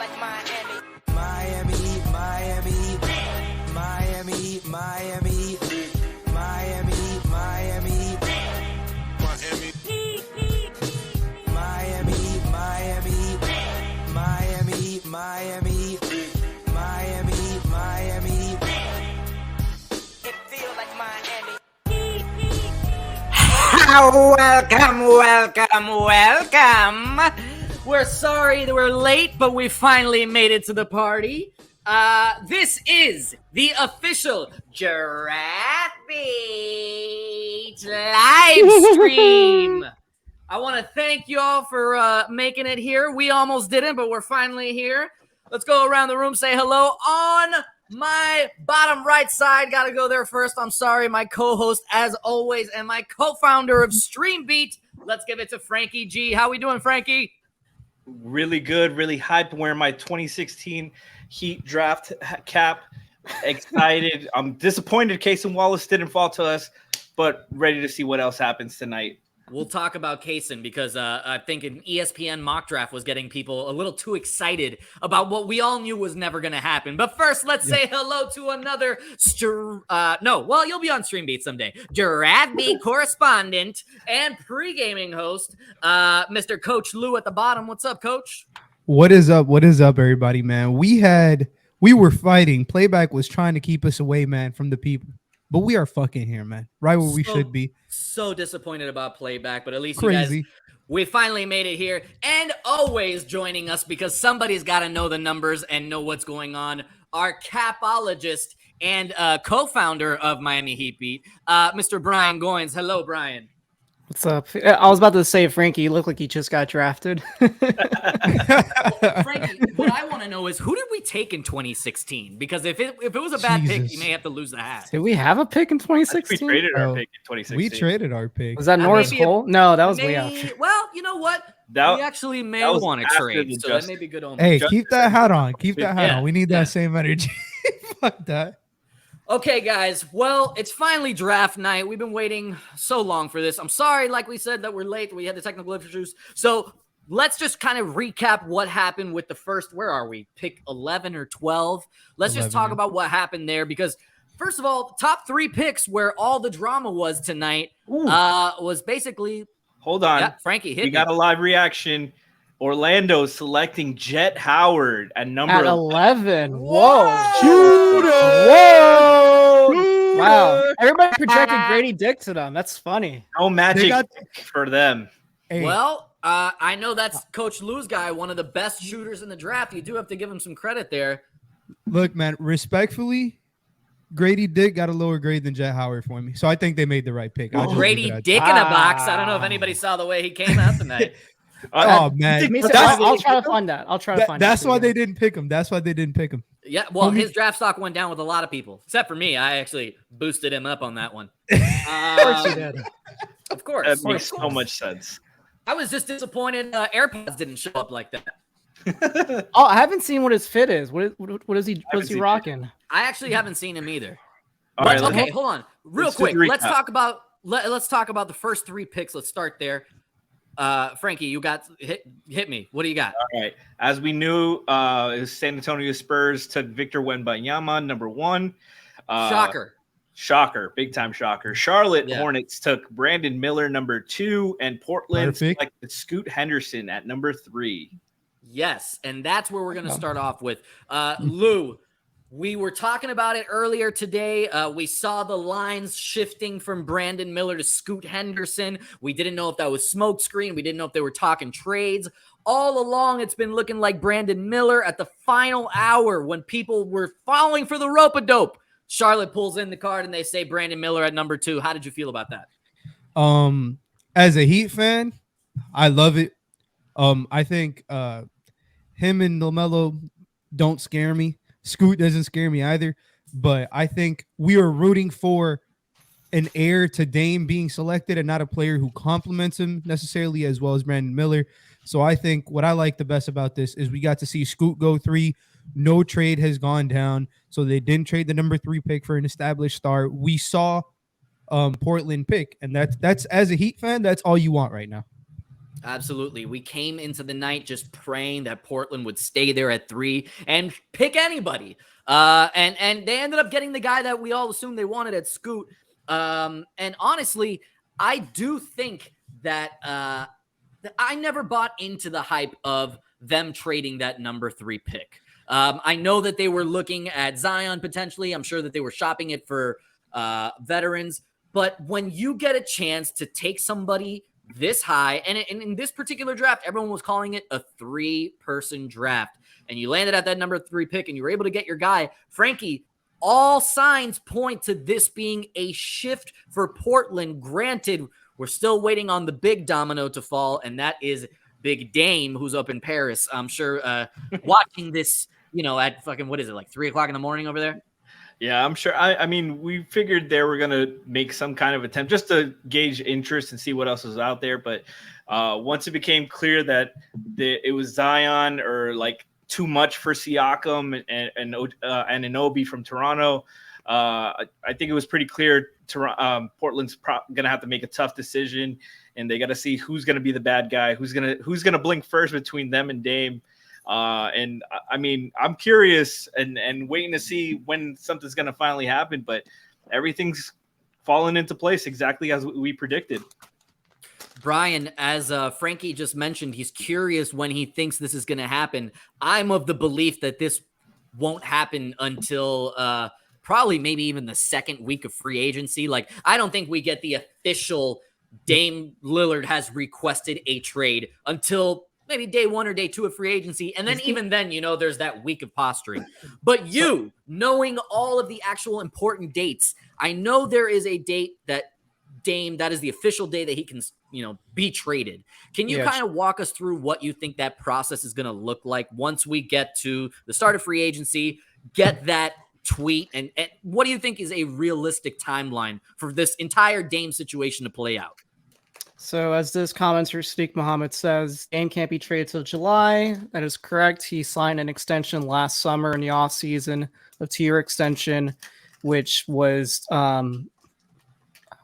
like Miami. Miami, Miami, Miami, Miami, Miami, Miami, Miami, Miami, Miami, Miami, Miami, Miami, Miami. It feels like Miami. Welcome. We're sorry that we're late, but we finally made it to the party. This is the official Giraffe Beach live stream. I want to thank you all for making it here. We almost didn't, but we're finally here. Let's go around the room, say hello. On my bottom right side, got to go there first. I'm sorry, my co-host, as always, and my co-founder of Stream Beat. Let's give it to Franky G. How we doing, Franky? Really good, really hyped. Wearing my 2016 Heat draft cap. Excited. I'm disappointed Kaysen Wallace didn't fall to us, but ready to see what else happens tonight. We'll talk about Kaysen because I think an ESPN mock draft was getting people a little too excited about what we all knew was never going to happen. But first, let's say hello to another you'll be on Stream Beat someday. Giraffe Beat correspondent and pre-gaming host, Mr. Coach Lou at the bottom. What's up, Coach? What is up? What is up, everybody, man? We were fighting. Playback was trying to keep us away, man, from the people. But we are fucking here, man. Right where we should be. So disappointed about Playback, but at least Crazy. You guys, we finally made it here. And always joining us, because somebody's got to know the numbers and know what's going on, our capologist and co-founder of Miami Heat Beat, Mr. Brian Goins. Hello, Brian. What's up? I was about to say, Frankie, you look like you just got drafted. Well, Frankie, what I want to know is, who did we take in 2016? Because if it was a bad pick, you may have to lose the hat. Did we have a pick in 2016? We traded our pick in 2016. We traded our pick. Was that Norris Cole? No, that was way out. Well, you know what? We actually may want to trade, so that may be good on. Hey, keep that hat on. Keep that hat on. We need that same energy. Fuck that. Okay, guys. Well, it's finally draft night. We've been waiting so long for this. I'm sorry, like we said, that we're late. We had the technical issues. So let's just kind of recap what happened with the first, where are we? Pick 11 or 12. Let's just talk about what happened there, because first of all, top 3 picks where all the drama was tonight was basically. Hold on. Yeah, Frankie, hit me. We got a live reaction. Orlando selecting Jet Howard at number 11. Whoa. Shooter. Whoa. Wow. Everybody projected Grady Dick to them. That's funny. No magic for them. Hey. Well, I know that's Coach Lou's guy, one of the best shooters in the draft. You do have to give him some credit there. Look, man, respectfully, Grady Dick got a lower grade than Jet Howard for me. So I think they made the right pick. Grady Dick in a box. I don't know if anybody saw the way he came out tonight. Oh, man. I'll try to find that. That's why they didn't pick him. That's why they didn't pick him. Yeah, well, his draft stock went down with a lot of people, except for me. I actually boosted him up on that one. Of course you did. Of course. That makes so much sense. I was just disappointed AirPods didn't show up like that. I haven't seen what his fit is. What is he rocking? I actually haven't seen him either. Right, okay, hold on. Real quick. Let's talk about the first 3 picks. Let's start there. Frankie, you got hit me. What do you got? All right. As we knew, San Antonio Spurs took Victor Wembanyama, number 1. Shocker. Big time shocker. Charlotte Hornets took Brandon Miller, number 2, and Portland selected Scoot Henderson at number 3. Yes, and that's where we're going to start off with. Lou, we were talking about it earlier today. We saw the lines shifting from Brandon Miller to Scoot Henderson. We didn't know if that was smoke screen. We didn't know if they were talking trades. All along, it's been looking like Brandon Miller. At the final hour, when people were falling for the rope-a-dope, Charlotte pulls in the card and they say Brandon Miller at number 2. How did you feel about that? As a Heat fan, I love it. I think him and LaMelo don't scare me. Scoot doesn't scare me either, but I think we are rooting for an heir to Dame being selected and not a player who complements him necessarily as well as Brandon Miller. So I think what I like the best about this is we got to see Scoot go 3. No trade has gone down, so they didn't trade the number 3 pick for an established star. We saw Portland pick, and that's as a Heat fan, that's all you want right now. Absolutely. We came into the night just praying that Portland would stay there at 3 and pick anybody. And they ended up getting the guy that we all assumed they wanted at Scoot. And honestly, I do think that I never bought into the hype of them trading that number 3 pick. I know that they were looking at Zion potentially. I'm sure that they were shopping it for veterans. But when you get a chance to take somebody this high, and in this particular draft, everyone was calling it a 3-person draft, and you landed at that number 3 pick, and you were able to get your guy, Franky. All signs point to this being a shift for Portland. Granted, we're still waiting on the big domino to fall, and that is Big Dame, who's up in Paris. I'm sure watching this, at fucking, what is it, like 3 o'clock in the morning over there? Yeah, I'm sure. I mean, we figured they were going to make some kind of attempt just to gauge interest and see what else was out there. But once it became clear that it was Zion or like too much for Siakam and Anunoby from Toronto, I think it was pretty clear Portland's going to have to make a tough decision, and they got to see who's going to be the bad guy, who's going to blink first between them and Dame. And I mean, I'm curious and waiting to see when something's going to finally happen, but everything's fallen into place exactly as we predicted. Brian, as Franky just mentioned, he's curious when he thinks this is going to happen. I'm of the belief that this won't happen until probably maybe even the second week of free agency. Like, I don't think we get the official Dame Lillard has requested a trade until maybe day 1 or day 2 of free agency. And then even then, there's that week of posturing. But knowing all of the actual important dates, I know there is a date that Dame, that is the official day that he can, be traded. Can you kind of walk us through what you think that process is going to look like once we get to the start of free agency, get that tweet, and what do you think is a realistic timeline for this entire Dame situation to play out? So as this commenter, Sadiq Muhammad, says, Dame can't be traded till July. That is correct. He signed an extension last summer in the offseason, a 2-year extension, which was, I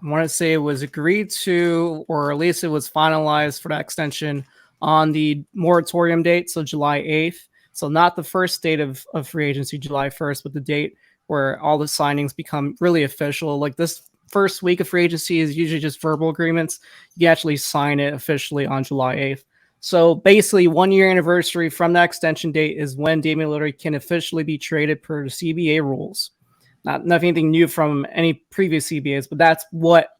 want to say it was agreed to, or at least it was finalized for that extension on the moratorium date, so July 8th. So not the first date of free agency, July 1st, but the date where all the signings become really official. Like this first week of free agency is usually just verbal agreements. You actually sign it officially on July 8th. So basically 1 year anniversary from that extension date is when Damian Lillard can officially be traded per the CBA rules. Nothing new from any previous CBAs, but that's what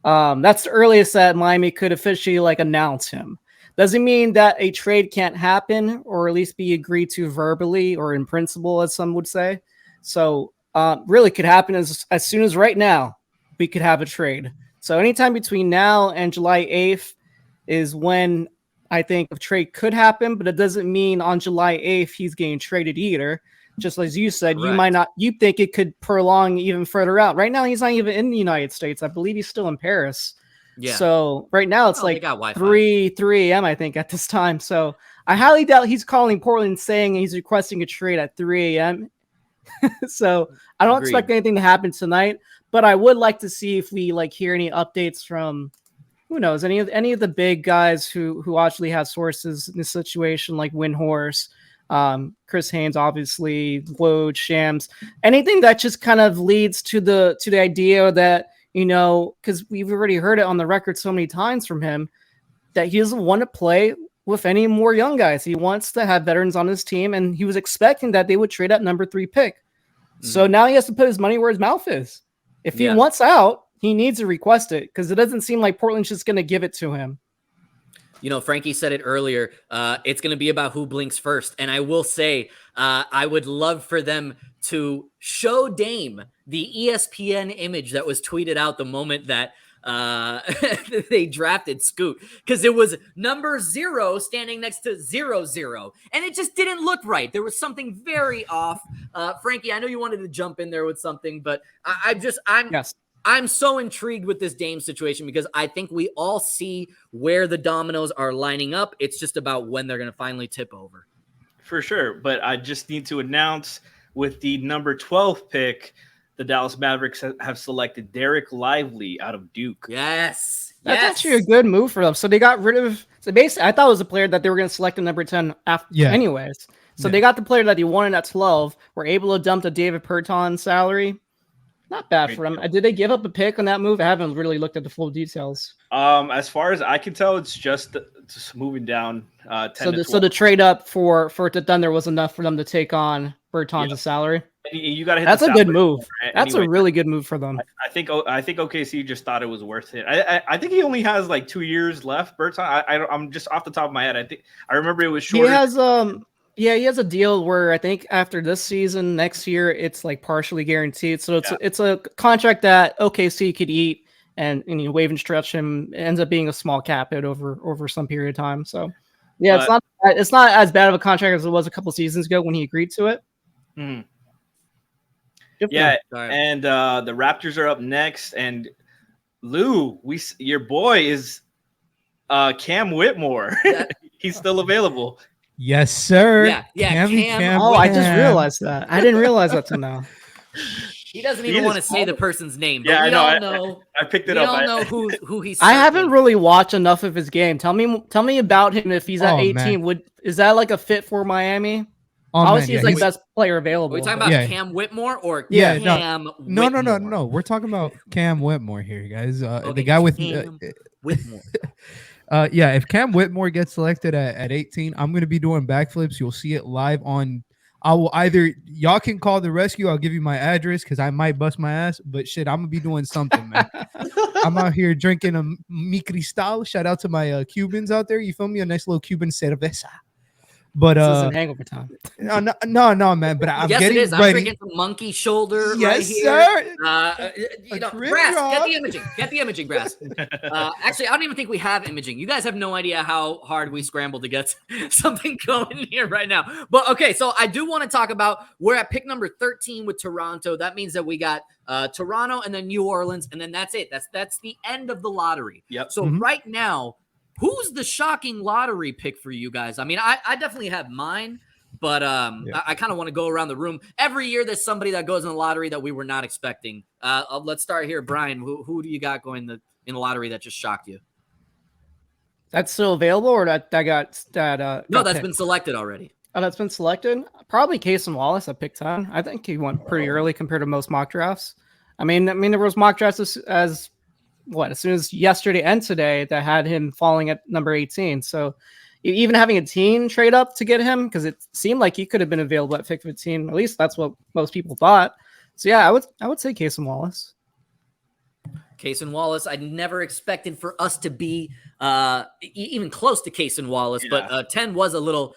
that's the earliest that Miami could officially announce him. Doesn't mean that a trade can't happen or at least be agreed to verbally or in principle, as some would say. So really could happen as soon as right now. We could have a trade. So anytime between now and July 8th is when I think a trade could happen, but it doesn't mean on July 8th he's getting traded either. Just as you said, Correct. you think it could prolong even further out. Right now, he's not even in the United States. I believe he's still in Paris. Yeah. So right now it's like 3 a.m. I think at this time. So I highly doubt he's calling Portland saying he's requesting a trade at 3 a.m. So I don't expect anything to happen tonight, but I would like to see if we hear any updates from, who knows, any of the big guys who actually have sources in this situation, like Windhorse, Chris Haynes, obviously, Woj, Shams, anything that just kind of leads to the idea that, because we've already heard it on the record so many times from him, that he doesn't want to play with any more young guys. He wants to have veterans on his team, and he was expecting that they would trade that number 3 pick. Mm-hmm. So now he has to put his money where his mouth is. If he wants out, he needs to request it, because it doesn't seem like Portland's just going to give it to him. Franky said it earlier. It's going to be about who blinks first. And I will say, I would love for them to show Dame the ESPN image that was tweeted out the moment that they drafted Scoot, because it was number 0 standing next to 0-0, and it just didn't look right. There was something very off. Franky, I know you wanted to jump in there with something, but I'm so intrigued with this Dame situation, because I think we all see where the dominoes are lining up. It's just about when they're going to finally tip over. For sure. But I just need to announce with the number 12 pick, the Dallas Mavericks have selected Derek Lively out of Duke. Yes. That's yes. actually a good move for them. So they got rid of. So basically, I thought it was a player that they were going to select in number 10 after. Yeah. Anyways, so Yeah. they got the player that they wanted at 12. Were able to dump the David Perton salary. Not bad for them. Did they give up a pick on that move? I haven't really looked at the full details. As far as I can tell, it's just moving down. 10 So to the trade up for the Thunder was enough for them to take on Berton's salary. You got to hit. That's the a good salary move. anyway. That's a really good move for them. I think OKC just thought it was worth it. I think he only has like 2 years left. Berton. I'm just off the top of my head. I remember it was short. He has he has a deal where I think after this season, next year, it's like partially guaranteed. So it's a contract that OKC could eat and wave and stretch him. It ends up being a small cap hit over some period of time. So yeah, it's not as bad of a contract as it was a couple seasons ago when he agreed to it. Mm-hmm. Yeah, and the Raptors are up next, and Lou, your boy is Cam Whitmore. He's still available. Yes, sir. Yeah, Cam. Oh, I just realized that. I didn't realize that till now. He doesn't even want to say the person's name. But Yeah, we I know. all know. I picked it We up. all know who he's. I haven't really watched enough of his game. Tell me about him. If he's at 18, man. Is that like a fit for Miami? Oh, Obviously, man, he's like best player available. Are we talking but- about Cam Whitmore or Yeah, Cam Whitmore? No. We're talking about Cam Whitmore here, guys. Okay, the guy with Cam Whitmore. yeah, if Cam Whitmore gets selected at 18, I'm going to be doing backflips. You'll see it live on. I will either y'all can call the rescue. I'll give you my address because I might bust my ass. But shit, I'm gonna be doing something, man. I'm out here drinking a mi cristal. Shout out to my Cubans out there. You feel me? A nice little Cuban cerveza. But this isn't hangover time. no, man. But I'm yes, getting it is. ready. I'm drinking some monkey shoulder. Yes, right here. sir. Grass, get the imaging. Get the imaging, Grass. Actually, I don't even think we have imaging. You guys have no idea how hard we scrambled to get something going here right now. But okay, so I do want to talk about we're at pick number 13 with Toronto. That means that we got Toronto and then New Orleans, and then that's it. That's the end of the lottery. Yep. So right now, who's the shocking lottery pick for you guys? I mean, I definitely have mine, but I kind of want to go around the room. Every year there's somebody that goes in the lottery that we were not expecting. Let's start here. Brian, who do you got going in the lottery that just shocked you? That's still available, or that got No, that's picked? been selected already. Oh, that's been selected. Probably Casey Wallace at pick 10. I think he went pretty early compared to most mock drafts. I mean, there was mock drafts as soon as yesterday and today that had him falling at number 18. So even having a team trade up to get him, because it seemed like he could have been available at pick 15. At least that's what most people thought. So yeah, I would say Casey Wallace. Casey Wallace, I never expected for us to be even close to Casey Wallace, but 10 was a little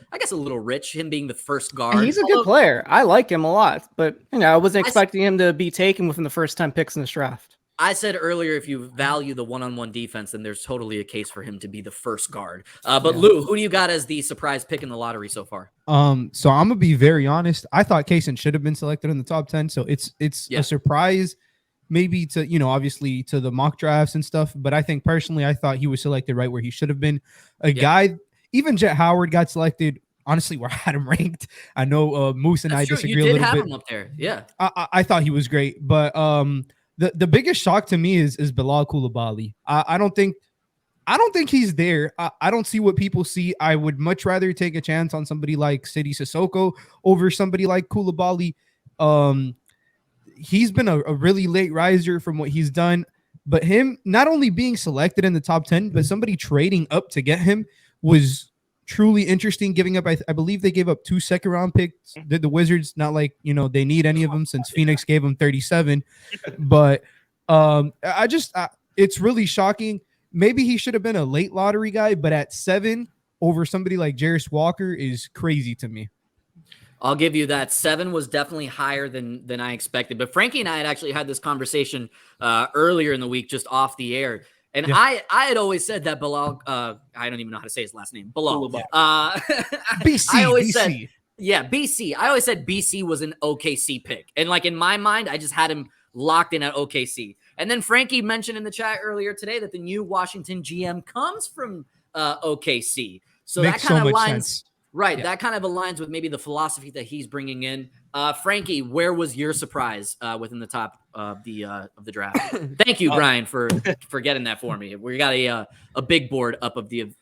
rich, him being the first guard. And he's a good player. I like him a lot, but I wasn't expecting him to be taken within the first 10 picks in this draft. I said earlier, if you value the one-on-one defense, then there's totally a case for him to be the first guard. But Lou, who do you got as the surprise pick in the lottery so far? So I'm gonna be very honest. I thought Kaysen should have been selected in the top 10. So it's a surprise, maybe to obviously to the mock drafts and stuff. But I think personally, I thought he was selected right where he should have been. A guy, even Jet Howard got selected. Honestly, where I had him ranked. I know Moose and I disagree a little bit. You did have him up there, yeah. I thought he was great, but the biggest shock to me is Bilal Coulibaly. I don't think he's there. I don't see what people see. I would much rather take a chance on somebody like Sidi Sissoko over somebody like Coulibaly. He's been a really late riser from what he's done, but him not only being selected in the top 10, but somebody trading up to get him was truly interesting. Giving up, I believe they gave up 2 second-round picks. Did the Wizards? Not like they need any of them since Phoenix gave them 37. But it's really shocking. Maybe he should have been a late lottery guy, but at 7 over somebody like Jarris Walker is crazy to me. I'll give you that. 7 was definitely higher than I expected. But Frankie and I had actually had this conversation earlier in the week, just off the air. And I had always said that Bilal, I don't even know how to say his last name, Bilal. BC. I always BC. said, BC. I always said BC was an OKC pick. And like in my mind, I just had him locked in at OKC. And then Frankie mentioned in the chat earlier today that the new Washington GM comes from OKC. So Makes that kind so of much lines. sense. Right. Yeah. That kind of aligns with maybe the philosophy that he's bringing in. Frankie, where was your surprise within the top of the draft? Thank you, Brian, for getting that for me. We got a big board up of the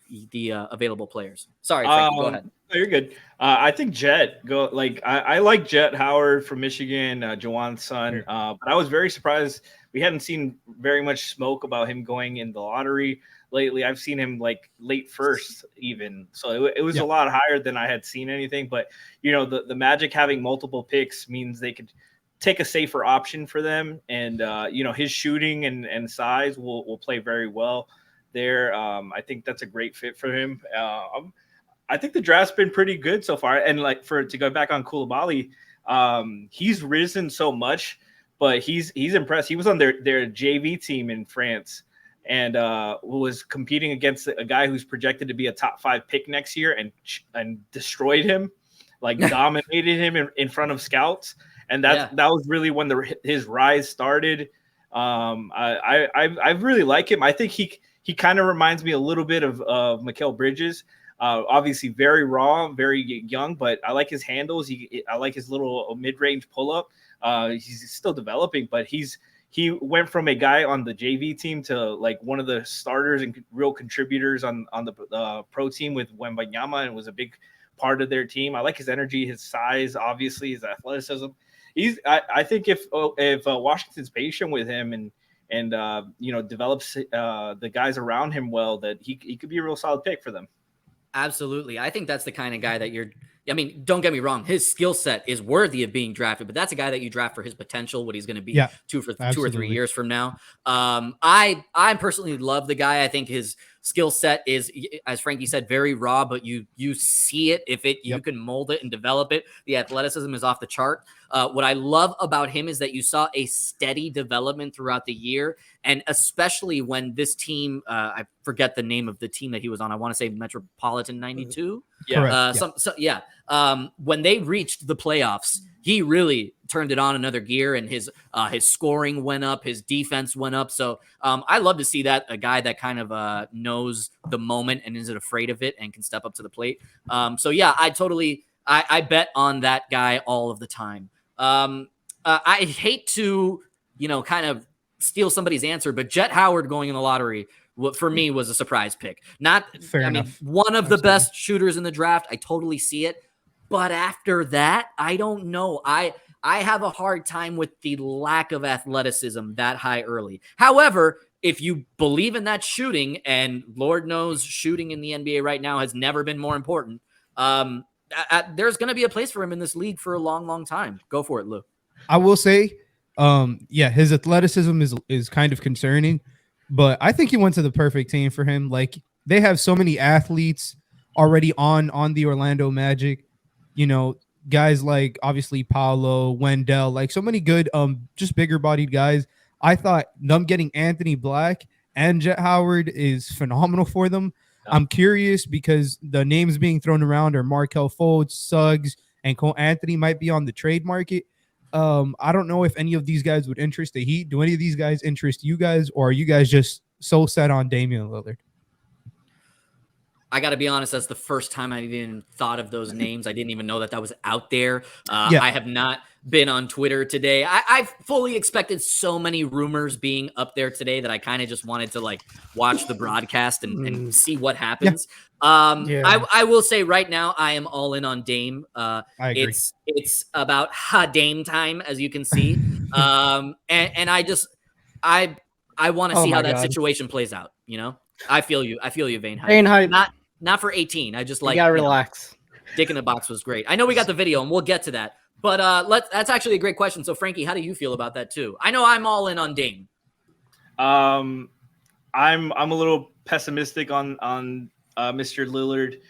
available players. Sorry, Frankie, go ahead. No, you're good. I think Jet go like I like Jet Howard from Michigan, Jawan's son. But I was very surprised we hadn't seen very much smoke about him going in the lottery lately. I've seen him like late first even, so it was a lot higher than I had seen anything. But the Magic having multiple picks means they could take a safer option for them, and his shooting and size will play very well there. I think that's a great fit for him. I think the draft's been pretty good so far. And like to go back on Koulibaly, he's risen so much, but he's impressed. He was on their JV team in France and was competing against a guy who's projected to be a top 5 pick next year and destroyed him, like dominated him in front of scouts. And that was really when his rise started. I really like him. I think he kind of reminds me a little bit of Mikal Bridges. Obviously very raw, very young, but I like his handles. I like his little mid-range pull-up. He's still developing, but he went from a guy on the JV team to like one of the starters and real contributors on the pro team with Wembanyama, and was a big part of their team. I like his energy, his size, obviously his athleticism. I think if Washington's patient with him and develops the guys around him well, that he could be a real solid pick for them. Absolutely. I think that's the kind of guy that don't get me wrong. His skill set is worthy of being drafted, but that's a guy that you draft for his potential, what he's going to be 2 or 3 years from now. I personally love the guy. I think his skill set is, as Frankie said, very raw, but you see it you can mold it and develop it. The athleticism is off the chart. What I love about him is that you saw a steady development throughout the year, and especially when this team, I forget the name of the team that he was on. I want to say Metropolitan 92. When they reached the playoffs, he really turned it on another gear, and his scoring went up, his defense went up. So I love to see that, a guy that kind of knows the moment and isn't afraid of it and can step up to the plate. I bet on that guy all of the time. I hate to, kind of steal somebody's answer, but Jet Howard going in the lottery, for me, was a surprise pick. One of the best shooters in the draft. I totally see it. But after that, I don't know. I have a hard time with the lack of athleticism that high early. However, if you believe in that shooting, and Lord knows shooting in the NBA right now has never been more important, there's going to be a place for him in this league for a long, long time. Go for it, Lou. I will say, his athleticism is kind of concerning, but I think he went to the perfect team for him. Like, they have so many athletes already on the Orlando Magic. Guys like obviously Paolo, Wendell, like so many good, just bigger bodied guys. I thought them getting Anthony Black and Jet Howard is phenomenal for them. I'm curious because the names being thrown around are Markelle Fultz, Suggs, and Cole Anthony might be on the trade market. I don't know if any of these guys would interest the Heat. Do any of these guys interest you guys, or are you guys just so set on Damian Lillard? I got to be honest, that's the first time I even thought of those names. I didn't even know that was out there. I have not been on Twitter today. I fully expected so many rumors being up there today that I kind of just wanted to watch the broadcast and see what happens. I will say right now, I am all in on Dame. I agree. It's about Dame time, as you can see. And I want to see how that situation plays out. I feel you, Vane Hype. Not for 18. I just like, you gotta relax. Dick in the Box was great. I know we got the video and we'll get to that, but that's actually a great question. So Frankie, how do you feel about that too? I know I'm all in on Dame. I'm a little pessimistic on Mr. Lillard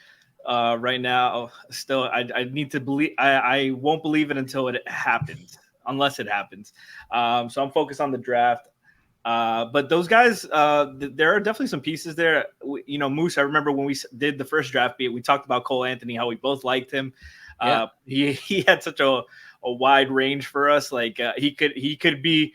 right now. Still, I need to believe. I won't believe it until it happens, unless it happens. So I'm focused on the draft. But those guys, there are definitely some pieces there. Moose, I remember when we did the first draft beat, we talked about Cole Anthony, how we both liked him. He had such a wide range for us. Like he could be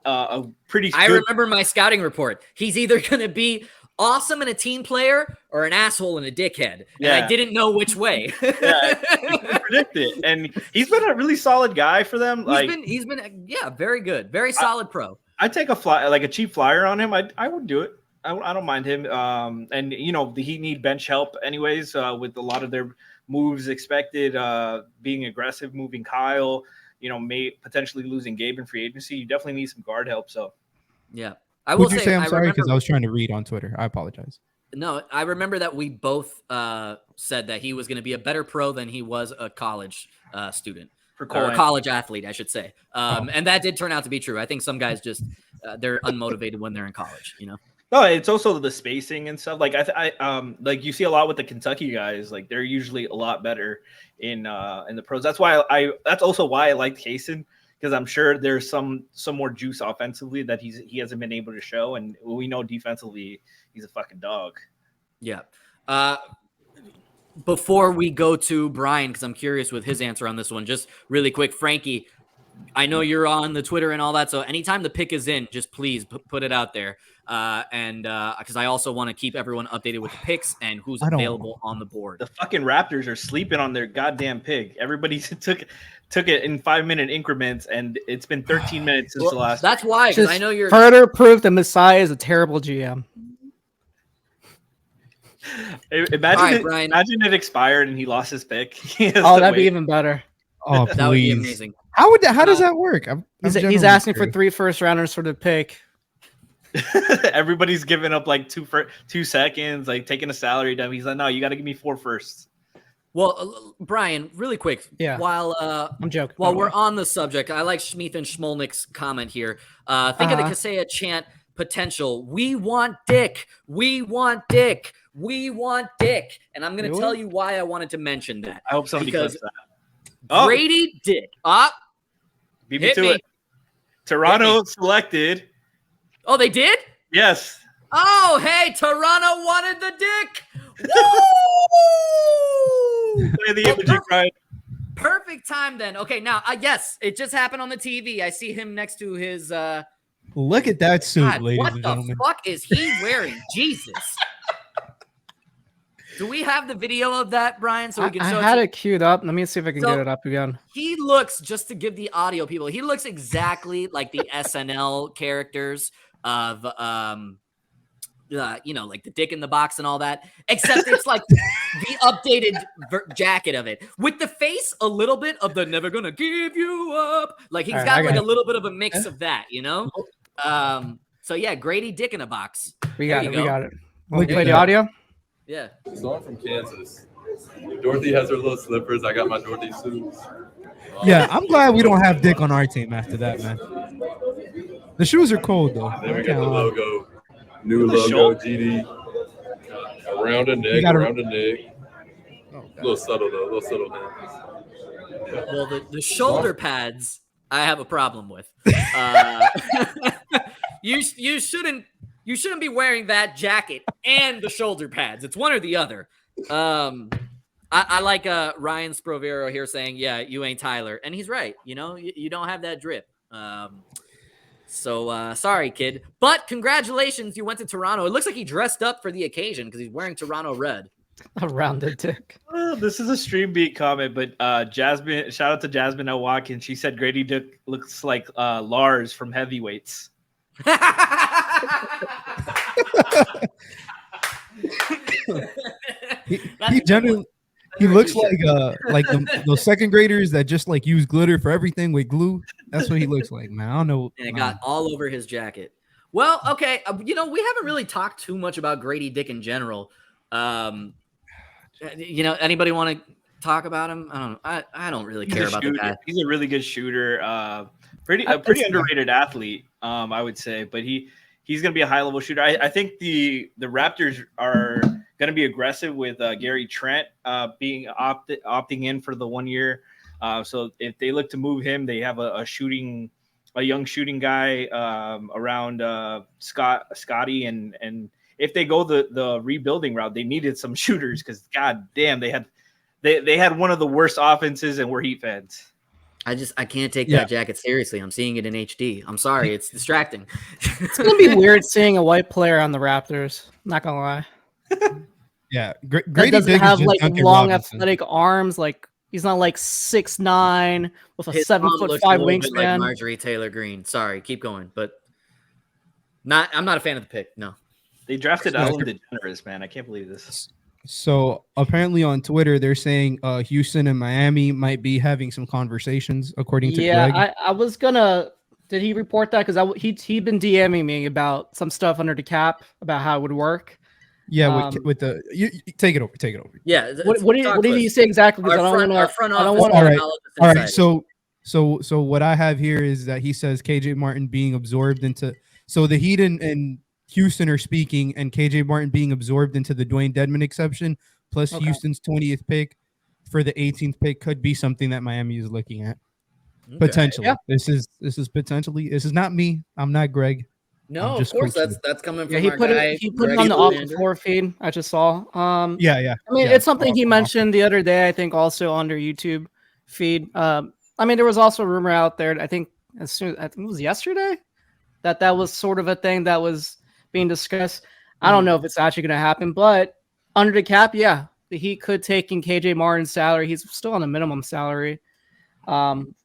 a pretty. I remember my scouting report. He's either going to be awesome and a team player or an asshole and a dickhead. And I didn't know which way. You can predict it. And he's been a really solid guy for them. He's been very good. Very solid pro. I'd take a cheap flyer on him. I would do it. I don't mind him. And the Heat need bench help anyways, with a lot of their moves expected, being aggressive, moving Kyle, may potentially losing Gabe in free agency. You definitely need some guard help. So yeah. I will say, I'm sorry, because I was trying to read on Twitter. I apologize. No, I remember that we both said that he was going to be a better pro than he was a college student. Or a college athlete, I should say. And that did turn out to be true. I think some guys just they're unmotivated when they're in college, No, it's also the spacing and stuff. Like like you see a lot with the Kentucky guys. Like they're usually a lot better in the pros. That's also why I liked Kaysen, because I'm sure there's some more juice offensively that he hasn't been able to show, and we know defensively he's a fucking dog. Yeah. Before we go to Brian, because I'm curious with his answer on this one, just really quick, Franky, I know you're on the Twitter and all that, so anytime the pick is in, just please put it out there. And because I also want to keep everyone updated with the picks and who's available on the board. The fucking Raptors are sleeping on their goddamn pick. Everybody took it in 5-minute increments, and it's been 13 minutes since the last. That's why, because I know you're further proof that Messiah is a terrible GM. Imagine it expired and he lost his pick. That'd be even better. Oh, please. That would be amazing. How does that work? He's asking for 3 first-rounders for the pick. Everybody's giving up like 2 seconds, like taking a salary dump. He's like, no, you got to give me 4 firsts. Well, Brian, really quick. Yeah. While I'm joking. While we're on the subject, I like Schmeeth and Schmolnick's comment here. Think of the Kaseya chant potential. We want Dick. We want Dick. We want Dick. And I'm going to tell you why I wanted to mention that. I hope somebody clips that. Grady Dick. Beat me to it. Toronto selected. Oh, they did? Yes. Oh, hey, Toronto wanted the Dick. Woo! Play the imaging, right? Perfect time then. Okay, now, yes, it just happened on the TV. I see him next to his. Look at that suit, God, ladies and what gentlemen. the fuck is he wearing? Jesus. Do we have the video of that, Brian? So we can show I had it queued up. Let me see if I can get it up again. He looks, just to give the audio people, he looks exactly like the SNL characters of, like the Dick in the Box and all that, except it's like the updated jacket of it with the face a little bit of the never gonna give you up. Like he's got like a little bit of a mix of that, So yeah, Grady Dick in a Box. We got it. Go. We got it. Want to play the audio? Yeah. So I'm from Kansas. Dorothy has her little slippers. I got my Dorothy suits. Yeah, I'm glad we don't have Dick on our team after that, man. The shoes are cold though. Then we got the logo, new logo, GD. Around the neck, around the neck. A little subtle though, a little subtle hands. Yeah. Well, the shoulder pads I have a problem with. You shouldn't be wearing that jacket and the shoulder pads. It's one or the other. I like Ryan Sprovero here saying, yeah, you ain't Tyler. And he's right. You don't have that drip. So sorry, kid. But congratulations, you went to Toronto. It looks like he dressed up for the occasion because he's wearing Toronto red. Around the Dick. Well, this is a stream beat comment, but Jasmine, shout out to Jasmine L. Watkins. She said Grady Dick looks like Lars from Heavyweights. He looks like those second graders that just like use glitter for everything with glue. That's what he looks like, man. I don't know. And it got all over his jacket. Well, okay, we haven't really talked too much about Grady Dick in general. Anybody want to talk about him? I don't really care about the guy. He's a really good shooter. Pretty underrated athlete, I would say, but he's going to be a high level shooter. I think the Raptors are going to be aggressive with Gary Trent being opting in for the 1 year. So if they look to move him, they have a young shooting guy around Scotty, and if they go the rebuilding route, they needed some shooters because god damn they had one of the worst offenses and we're Heat fans. I can't take Yeah. that jacket seriously. I'm seeing it in HD. I'm sorry, it's distracting. It's gonna be weird seeing a white player on the Raptors. Not gonna lie. Yeah, That Grady doesn't Dick is have just like Duncan long Robinson. athletic arms. Like he's not like 6'9" with a His mom looks 7'5" a little bit like wingspan. Marjorie Taylor Greene. Sorry, keep going, but I'm not a fan of the pick. No. They drafted Ellen DeGeneres, man. I can't believe this. So apparently on Twitter, they're saying Houston and Miami might be having some conversations, according to Yeah, Greg. I was gonna. Did he report that? Because he'd been DMing me about some stuff under the cap about how it would work. Yeah, with the you take it over. Yeah. What did he say exactly? Because I don't want to. I don't want All to. right. All right. So what I have here is that he says KJ Martin being absorbed into. So the Heat and Houston are speaking, and KJ Martin being absorbed into the Dwayne Dedmon exception, plus Houston's 20th pick for the 18th pick could be something that Miami is looking at. Okay. Potentially. Yeah. This is potentially. This is not me. I'm not Greg. No, of course that's coming from he our put guy. He put it on the off the floor feed. I just saw. Yeah. I mean, it's something he mentioned the other day. I think also on their YouTube feed. I mean, there was also a rumor out there. I think I think it was yesterday that was sort of a thing that was being discussed. I don't know if it's actually going to happen, but under the cap, yeah, the Heat could take in KJ Martin's salary. He's still on a minimum salary.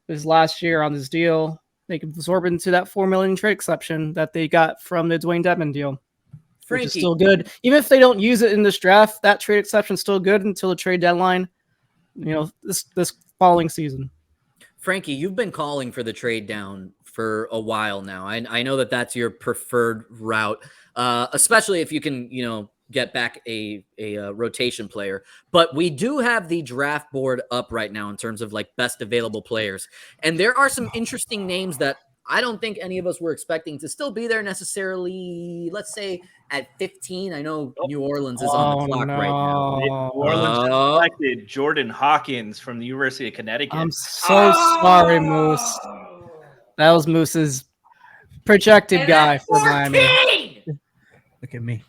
His last year on this deal. They can absorb into that $4 million trade exception that they got from the Dwayne Dedmon deal, which is still good. Even if they don't use it in this draft, that trade exception is still good until the trade deadline. You know, this following season. Franky, you've been calling for the trade down for a while now. I know that that's your preferred route, especially if you can, get back a rotation player. But we do have the draft board up right now in terms of like best available players. And there are some interesting names that I don't think any of us were expecting to still be there necessarily, let's say at 15. I know New Orleans is on the clock right now. New Orleans selected Jordan Hawkins from the University of Connecticut. I'm so sorry, Moose. That was Moose's projected guy for Miami. Look at me.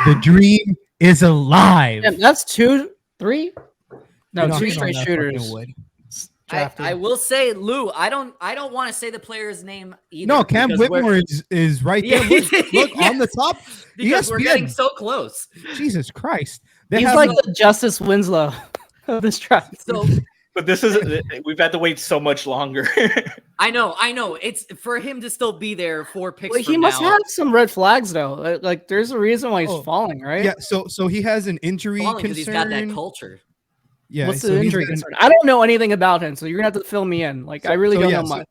The dream is alive. Yeah, that's 2 straight shooters. I will say, Lou, I don't want to say the player's name either. No, Cam Whitmore is right there. Look on the top. Because we're getting so close. Jesus Christ. He's like the Justice Winslow of this draft. But we've had to wait so much longer. I know. It's for him to still be there 4 picks. Well, he must have some red flags though. Like there's a reason why he's falling, right? Yeah. So he has an injury concern. He's got that culture. Yeah. What's the injury concern? I don't know anything about him, so you're gonna have to fill me in. Like I really don't know much.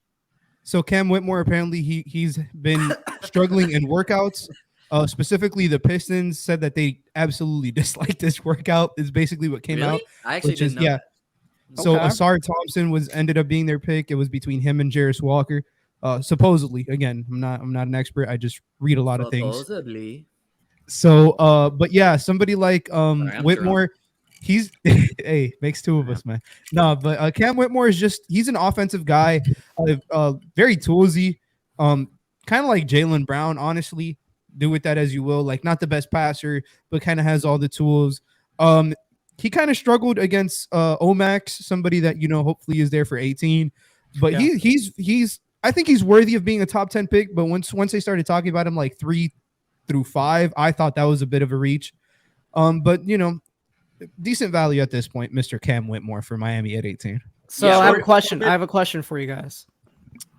So Cam Whitmore apparently he's been struggling in workouts. Specifically, the Pistons said that they absolutely disliked this workout. Is basically what came out. I actually didn't know. That. So Asar Thompson ended up being their pick. It was between him and Jarris Walker. Supposedly, again, I'm not an expert. I just read a lot of things. Supposedly. So, but yeah, somebody like Whitmore, he's makes 2 of us, man. No, but Cam Whitmore is he's an offensive guy, very toolsy, kind of like Jaylen Brown, honestly. Do with that as you will. Like not the best passer, but kind of has all the tools. He kind of struggled against Omax, somebody that hopefully is there for 18. But he's I think he's worthy of being a top 10 pick. But once they started talking about him like 3 through 5, I thought that was a bit of a reach. But decent value at this point, Mr. Cam Whitmore for Miami at 18. So I have a question. I have a question for you guys.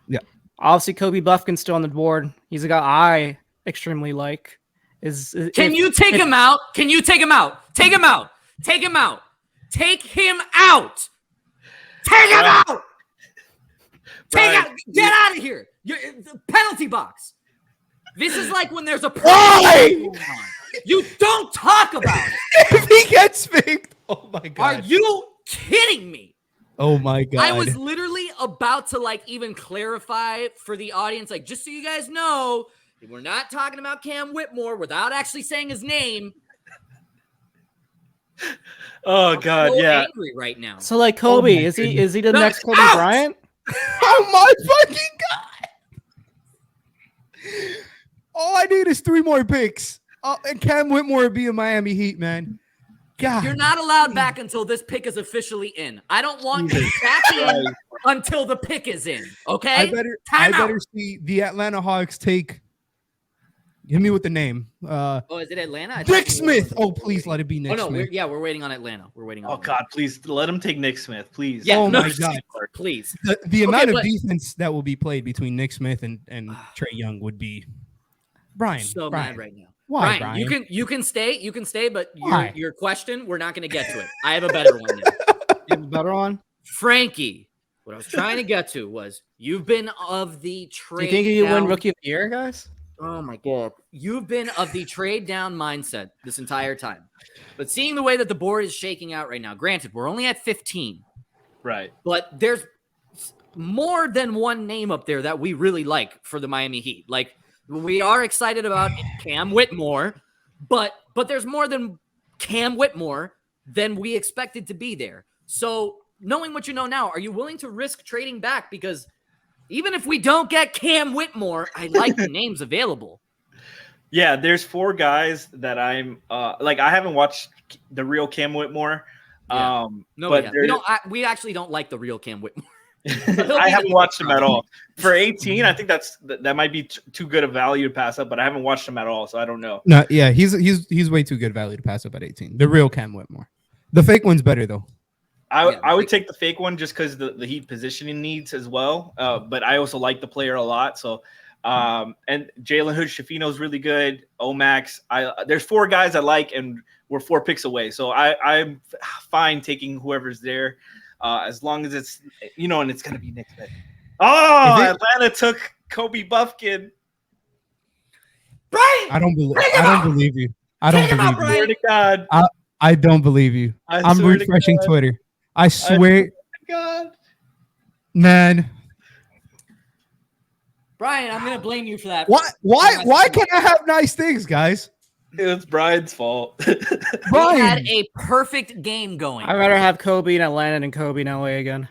Yeah. Obviously, Kobe Bufkin's still on the board. He's a guy I extremely like. Can you take him out? Can you take him out? Take him out. Take him out. Take him out. Take him out. Take out. Get out of here. The penalty box. This is like when there's a problem. You don't talk about it. If he gets picked, oh my god. Are you kidding me? Oh my god. I was literally about to even clarify for the audience, just so you guys know, we're not talking about Cam Whitmore without actually saying his name. Oh god, I'm so yeah. angry right now. So Kobe, is he the next Kobe Bryant? Oh my fucking god! All I need is 3 more picks, and Cam Whitmore would be a Miami Heat, man. God, you're not allowed back until this pick is officially in. I don't want you back in until the pick is in. Okay. I better see the Atlanta Hawks take. Hit me with the name. Oh, is it Atlanta? Nick Smith. Oh, please let it be Nick Oh no, Smith. we're waiting on Atlanta. We're waiting on. Oh Atlanta. God, please let him take Nick Smith, please. Yeah, Oh no, my God. please. The amount of but- defense that will be played between Nick Smith and Trey Young would be. Brian, So Brian. mad right now. Why, Brian, Brian? you can stay, but Why? your question, we're not going to get to it. I have a better one now. You have a better one? Frankie, what I was trying to get to was you've been of the Do trade. you think you down, win Rookie of the Year, guys? Oh my God. You've been of the trade down mindset this entire time. But seeing the way that the board is shaking out right now, granted, we're only at 15, Right. but there's more than one name up there that we really like for the Miami Heat. Like, we are excited about Cam Whitmore, but there's more than Cam Whitmore than we expected to be there. So knowing what you know now, are you willing to risk trading back? Because even if we don't get Cam Whitmore, I like the names available. Yeah, there's 4 guys that I'm like. I haven't watched the real Cam Whitmore. Yeah. No, but we actually don't like the real Cam Whitmore. I haven't watched him at all. For 18, I think that might be too good a value to pass up, but I haven't watched him at all, so I don't know. No, yeah, he's way too good value to pass up at 18. The real Cam Whitmore. The fake one's better though. I would take the fake one just because the Heat positioning needs as well. But I also like the player a lot. So, and Jalen Hood-Schifino is really good. Omax. There's 4 guys I like, and we're 4 picks away. So I'm fine taking whoever's there, as long as it's and it's gonna be Nick Smith. Oh, Atlanta took Kobe Bufkin. Brian, I don't believe you. I don't believe you. Swear to God. I don't believe you. I'm swear to refreshing God. Twitter. I swear, God. man. Brian, I'm gonna blame you for that. Why can't I have nice things, guys? It was Brian's fault. We Brian, had a perfect game going. I'd rather have Kobe in Atlanta than Kobe in LA again.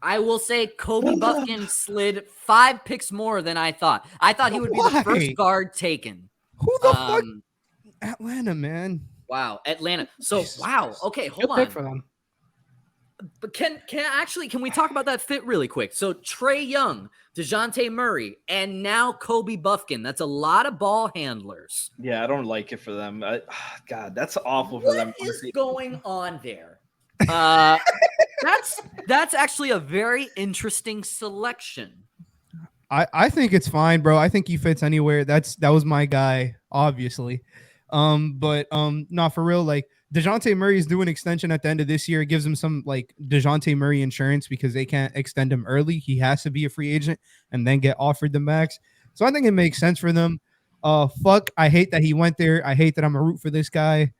I will say Kobe Bufkin slid 5 picks more than I thought. I thought he would be the Why? first guard taken. who the fuck? Atlanta, man. Wow, Atlanta. So Jesus wow. Christ. Okay, Good hold pick on. for them. But can we talk about that fit really quick? So Trey Young, DeJounte Murray, and now Kobe Bufkin. That's a lot of ball handlers. Yeah, I don't like it for them. God, that's awful for them. What is going on there? That's actually a very interesting selection. I think it's fine, bro. I think he fits anywhere. That was my guy, obviously. But not for real. Like DeJounte Murray is doing an extension at the end of this year. It gives him some like DeJounte Murray insurance because they can't extend him early. He has to be a free agent and then get offered the max. So I think it makes sense for them. Fuck. I hate that he went there. I hate that I'm a root for this guy.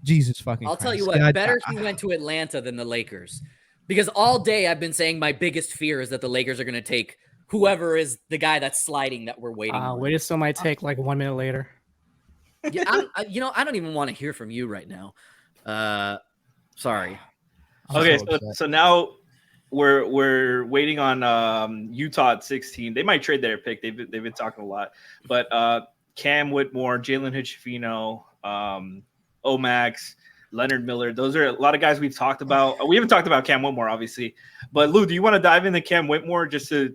Jesus fucking I'll tell you Christ. what, God, better he went to Atlanta than the Lakers. Because all day I've been saying my biggest fear is that the Lakers are going to take whoever is the guy that's sliding that we're waiting on. Wait, it still might take like 1 minute later. Yeah, I don't even want to hear from you right now. Sorry. Okay, so now we're waiting on Utah at 16. They might trade their pick. They've been talking a lot, but Cam Whitmore, Jalen Hood-Schifino, Omax, Leonard Miller. Those are a lot of guys we've talked about. We haven't talked about Cam Whitmore, obviously, but Lou, do you want to dive into Cam Whitmore just to,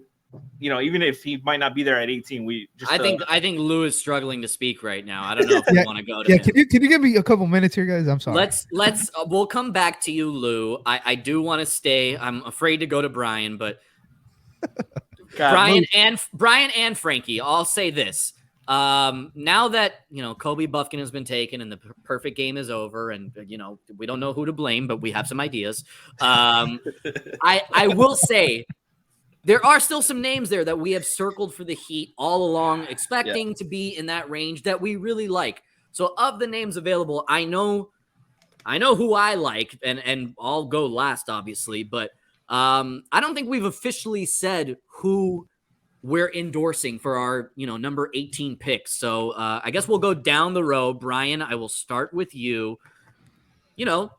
even if he might not be there at 18, I think Lou is struggling to speak right now. I don't know if you want to go to Yeah, him. can you give me a couple minutes here, guys? I'm sorry. Let's we'll come back to you, Lou. I do want to stay. I'm afraid to go to Brian, but God, Brian and Frankie, I'll say this. Now that Kobe Bufkin has been taken and the perfect game is over, and we don't know who to blame, but we have some ideas. I will say there are still some names there that we have circled for the Heat all along, expecting to be in that range that we really like. So of the names available, I know who I like, and I'll go last, obviously, but I don't think we've officially said who we're endorsing for our, number 18 picks. So I guess we'll go down the road. Brian, I will start with you.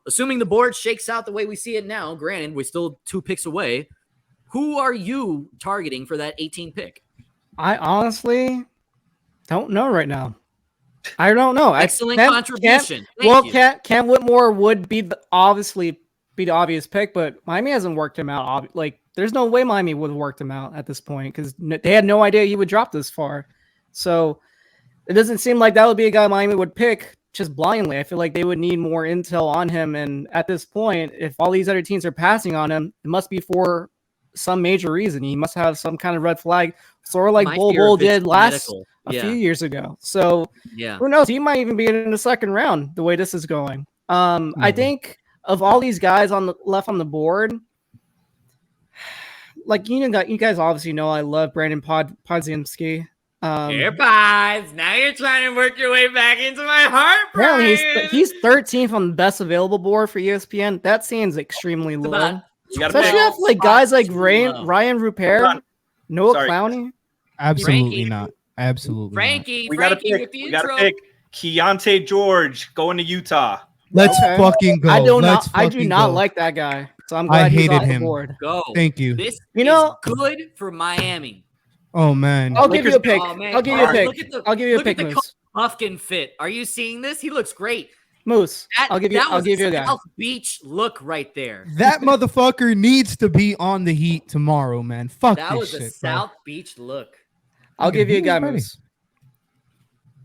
Assuming the board shakes out the way we see it now, granted, we're still 2 picks away. Who are you targeting for that 18 pick? I honestly don't know right now. I don't know. Excellent contribution. Thank you. Cam Whitmore would be obviously be the obvious pick, but Miami hasn't worked him out. Like there's no way Miami would have worked him out at this point because they had no idea he would drop this far. So it doesn't seem like that would be a guy Miami would pick just blindly. I feel like they would need more intel on him. And at this point, if all these other teams are passing on him, it must be for some major reason. He must have some kind of red flag, sort of like Bull did a few years ago. So who knows? He might even be in the second round the way this is going. I think of all these guys left on the board, like you guys obviously know I love Brandon Podziemski. AirPods. Now you're trying to work your way back into my heart. Apparently he's 13th on the best available board for ESPN. That seems extremely low. Especially after like guys like Ryan Rupert, Noah Clowney. Absolutely not. Absolutely. Frankie, we gotta pick Keontae George going to Utah. Let's fucking go. I do not like that guy. So I'm glad he's off the board. Go. Thank you. This is good for Miami. Oh man. I'll give you a pick. I'll give you a pick. I'll give you a pick, Moose. Bufkin fit. Are you seeing this? He looks great. Moose. I'll give you a guy. South Beach look right there. That motherfucker needs to be on the Heat tomorrow, man. Fuck that this was shit, a South Beach look. I'll give you a guy, Moose.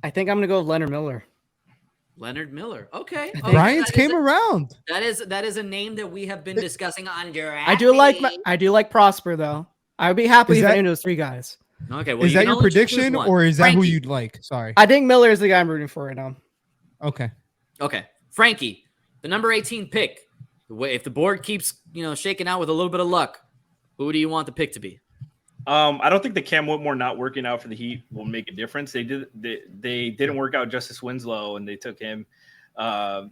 I think I'm gonna go with Leonard Miller. Leonard Miller. Okay. Bryant's came around. That is a name that we have been discussing on Jurassic. I do like Prosper though. I would be happy if I knew those three guys. Okay. Well, is that your prediction or is that who you'd like? Sorry. I think Miller is the guy I'm rooting for right now. Okay. Frankie, the number 18 pick. If the board keeps, shaking out with a little bit of luck, who do you want the pick to be? I don't think the Cam Whitmore not working out for the Heat will make a difference. They didn't work out Justice Winslow, and they took him. I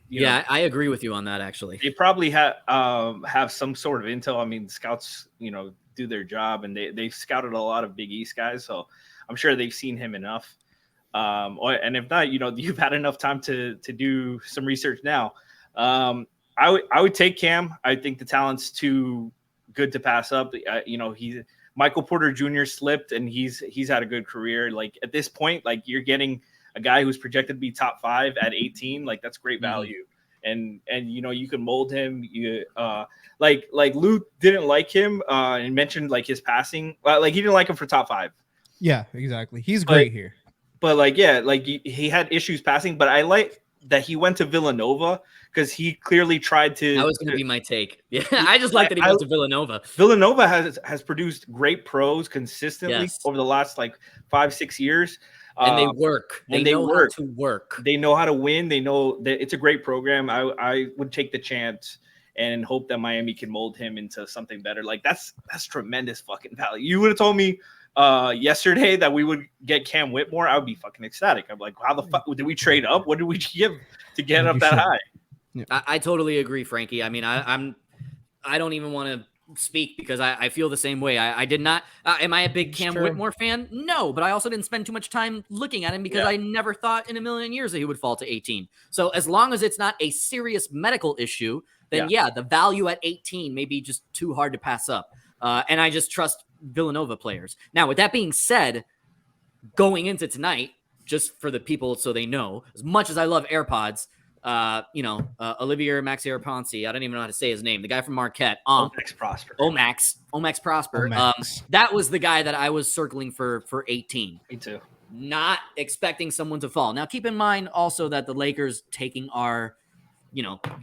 agree with you on that. Actually, they probably have some sort of intel. I mean, scouts, do their job, and they've scouted a lot of Big East guys, so I'm sure they've seen him enough. And if not, you've had enough time to do some research now. I would take Cam. I think the talent's too good to pass up. Michael Porter Jr. slipped, and he's had a good career. Like at this point, like you're getting a guy who's projected to be top 5 at 18. Like that's great value. And you can mold him. Like Lou didn't like him and mentioned like his passing. Like he didn't like him for top 5. Yeah, exactly. He's great here. But he had issues passing. But I like that he went to Villanova because he clearly tried to. That was going to be my take. Yeah, I just like that he went to Villanova. Villanova has produced great pros consistently over the last 5-6 years. And they work. They know how to work. They know how to win. They know that it's a great program. I would take the chance and hope that Miami can mold him into something better. Like that's tremendous fucking value. You would have told me yesterday that we would get Cam Whitmore. I would be fucking ecstatic. I'm like, how the fuck did we trade up? What did we give to get up that high? Yeah. I totally agree, Frankie. I mean, I don't even want to speak because I feel the same way. I did not. Am I a big Cam Whitmore fan? No, but I also didn't spend too much time looking at him because I never thought in a million years that he would fall to 18. So as long as it's not a serious medical issue, then the value at 18 may be just too hard to pass up. And I just trust Villanova players. Now, with that being said, going into tonight, just for the people so they know, as much as I love AirPods, Olivier Maxier-Ponce, I don't even know how to say his name, the guy from Marquette. Omax Prosper. That was the guy that I was circling for 18. Me too. Not expecting someone to fall. Now, keep in mind also that the Lakers taking our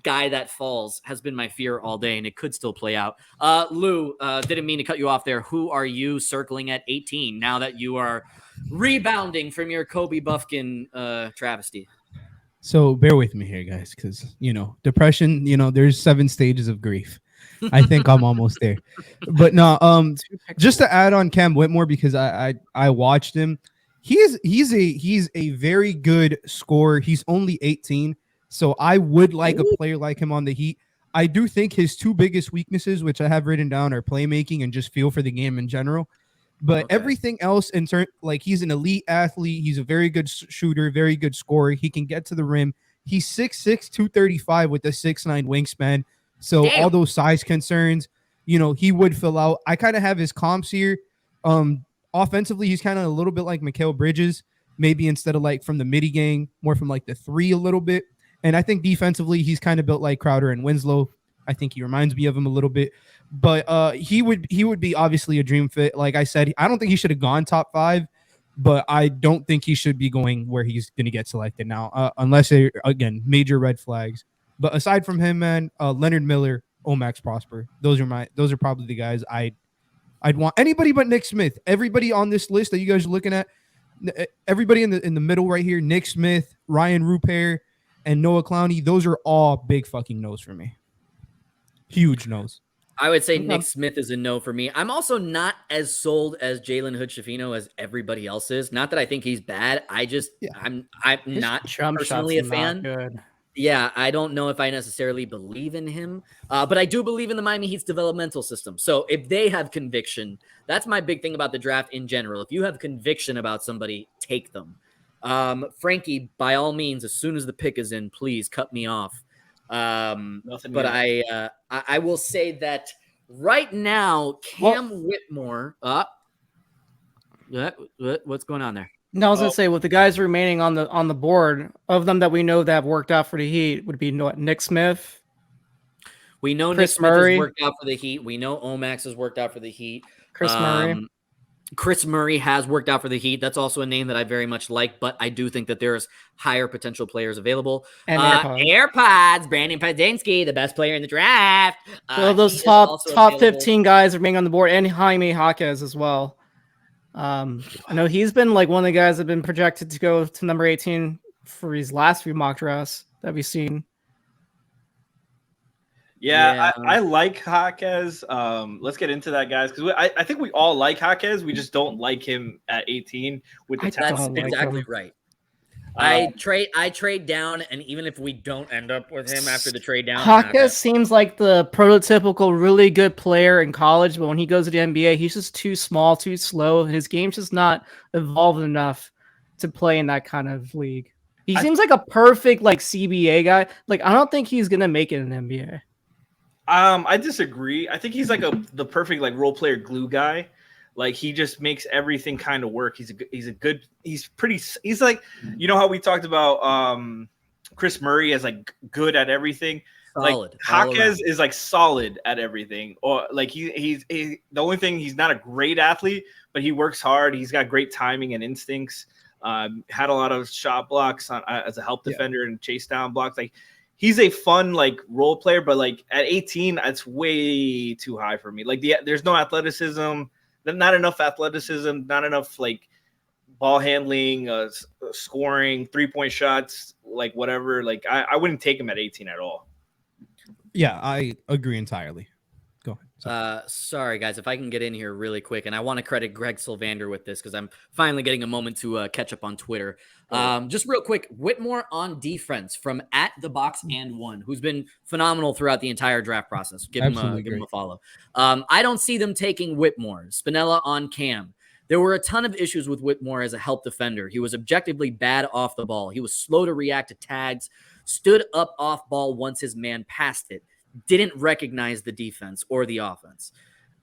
guy that falls has been my fear all day, and it could still play out. Lou, didn't mean to cut you off there. Who are you circling at 18 now that you are rebounding from your Kobe Bufkin travesty? So bear with me here, guys, because, depression, there's 7 stages of grief. I think I'm almost there. But no, just to add on Cam Whitmore, because I watched him. He's a very good scorer. He's only 18. So I would like a player like him on the Heat. I do think his 2 biggest weaknesses, which I have written down, are playmaking and just feel for the game in general. But everything else, he's an elite athlete. He's a very good shooter, very good scorer. He can get to the rim. He's 6'6", 235 with a 6'9" wingspan. So all those size concerns, he would fill out. I kind of have his comps here. Offensively, he's kind of a little bit like Mikal Bridges, maybe instead of from the midi gang, more from the 3 a little bit. And I think defensively, he's kind of built like Crowder and Winslow. I think he reminds me of him a little bit. But he would be obviously a dream fit. Like I said, I don't think he should have gone top 5, but I don't think he should be going where he's going to get selected now, unless they, again, major red flags. But aside from him, man, Leonard Miller, Omax Prosper, those are probably the guys I'd want. Anybody but Nick Smith. Everybody on this list that you guys are looking at, everybody in the middle right here, Nick Smith, Ryan Rupert, and Noah Clowney, those are all big fucking no's for me. Huge no's. I would say Nick Smith is a no for me. I'm also not as sold as Jalen Hood-Schifino as everybody else is. Not that I think he's bad. I'm not personally a fan. Good. Yeah, I don't know if I necessarily believe in him, but I do believe in the Miami Heat's developmental system. So if they have conviction, that's my big thing about the draft in general. If you have conviction about somebody, take them. Franky, by all means, as soon as the pick is in, please cut me off. But I will say that right now, Cam Whitmore. What's going on there? No, I was gonna say with the guys remaining on the board of them that we know that have worked out for the Heat would be Nick Smith. We know Chris Nick Smith Murray has worked out for the Heat. We know Omax has worked out for the Heat. Chris Murray has worked out for the Heat. That's also a name that I very much like, but I do think that there's higher potential players available. And AirPods, Brandon Padinsky, the best player in the draft. So those top 15 guys remaining on the board, and Jaime Jaquez as well. I know he's been like one of the guys that have been projected to go to number 18 for his last few mock drafts that we've seen. Yeah. I like Jaquez. Let's get into that, guys, because I think we all like Jaquez. We just don't like him at 18 with the talent. That's exactly right. I trade down, and even if we don't end up with him after the trade down, Jaquez seems like the prototypical really good player in college, but when he goes to the NBA, he's just too small, too slow. His game's just not evolved enough to play in that kind of league. He seems like a perfect like CBA guy. Like I don't think he's gonna make it in the NBA. I disagree. I think he's like the perfect like role player glue guy. Like he just makes everything kind of work. He's like, you know how we talked about Chris Murray as like good at everything. Solid. Like Jaquez is like solid at everything. Or like he's the only thing, he's not a great athlete, but he works hard. He's got great timing and instincts. Had a lot of shot blocks as a help defender and chase down blocks. Like he's a fun like role player, but like at 18, it's way too high for me. Like there's no athleticism. Not enough athleticism, not enough like ball handling, scoring, 3-point shots, like whatever. Like I wouldn't take him at 18 at all. Yeah, I agree entirely. Go ahead. Sorry, guys, if I can get in here really quick, and I want to credit Greg Sylvander with this because I'm finally getting a moment to catch up on Twitter. Just real quick, Whitmore on defense from @TheBoxAndOne, who's been phenomenal throughout the entire draft process. Give him a follow. I don't see them taking Whitmore. Spinella on Cam. There were a ton of issues with Whitmore as a help defender. He was objectively bad off the ball. He was slow to react to tags, stood up off ball once his man passed it, didn't recognize the defense or the offense.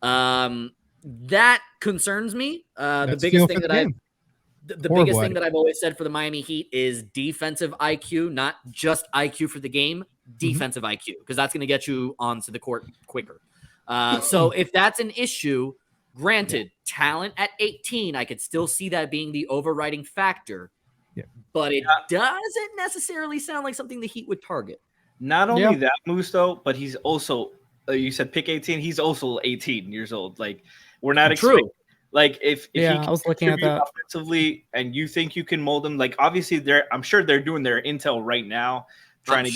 That concerns me. The biggest thing that I've always said for the Miami Heat is defensive IQ, not just IQ for the game, defensive IQ, because that's going to get you onto the court quicker. So if that's an issue, granted, talent at 18, I could still see that being the overriding factor, but it doesn't necessarily sound like something the Heat would target. Not only that, Moose, though, but he's also, you said pick 18, he's also 18 years old. Like, we're not true. Like, if he I was looking at that offensively and you think you can mold him, like, obviously, I'm sure they're doing their intel right now, trying to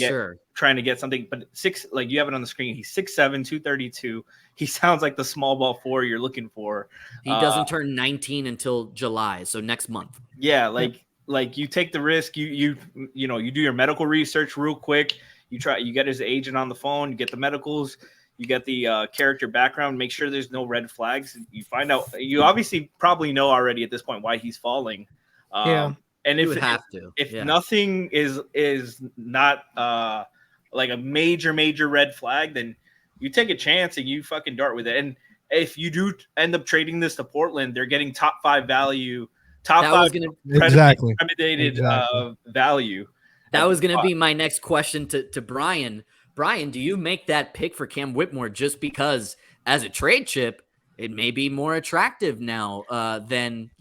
get something. But like you have it on the screen, he's 6'7", 232. He sounds like the small ball 4 you're looking for. He doesn't turn 19 until July, so next month. Yeah, like you take the risk, you do your medical research real quick. You get his agent on the phone, you get the medicals, you get the character background, make sure there's no red flags. You find out, you obviously probably know already at this point why he's falling. And if nothing is not like a major red flag, then you take a chance and you fucking dart with it. And if you do end up trading this to Portland, they're getting top 5 value, premeditated value. That was going to be my next question to Brian. Brian, do you make that pick for Cam Whitmore just because as a trade chip, it may be more attractive now than,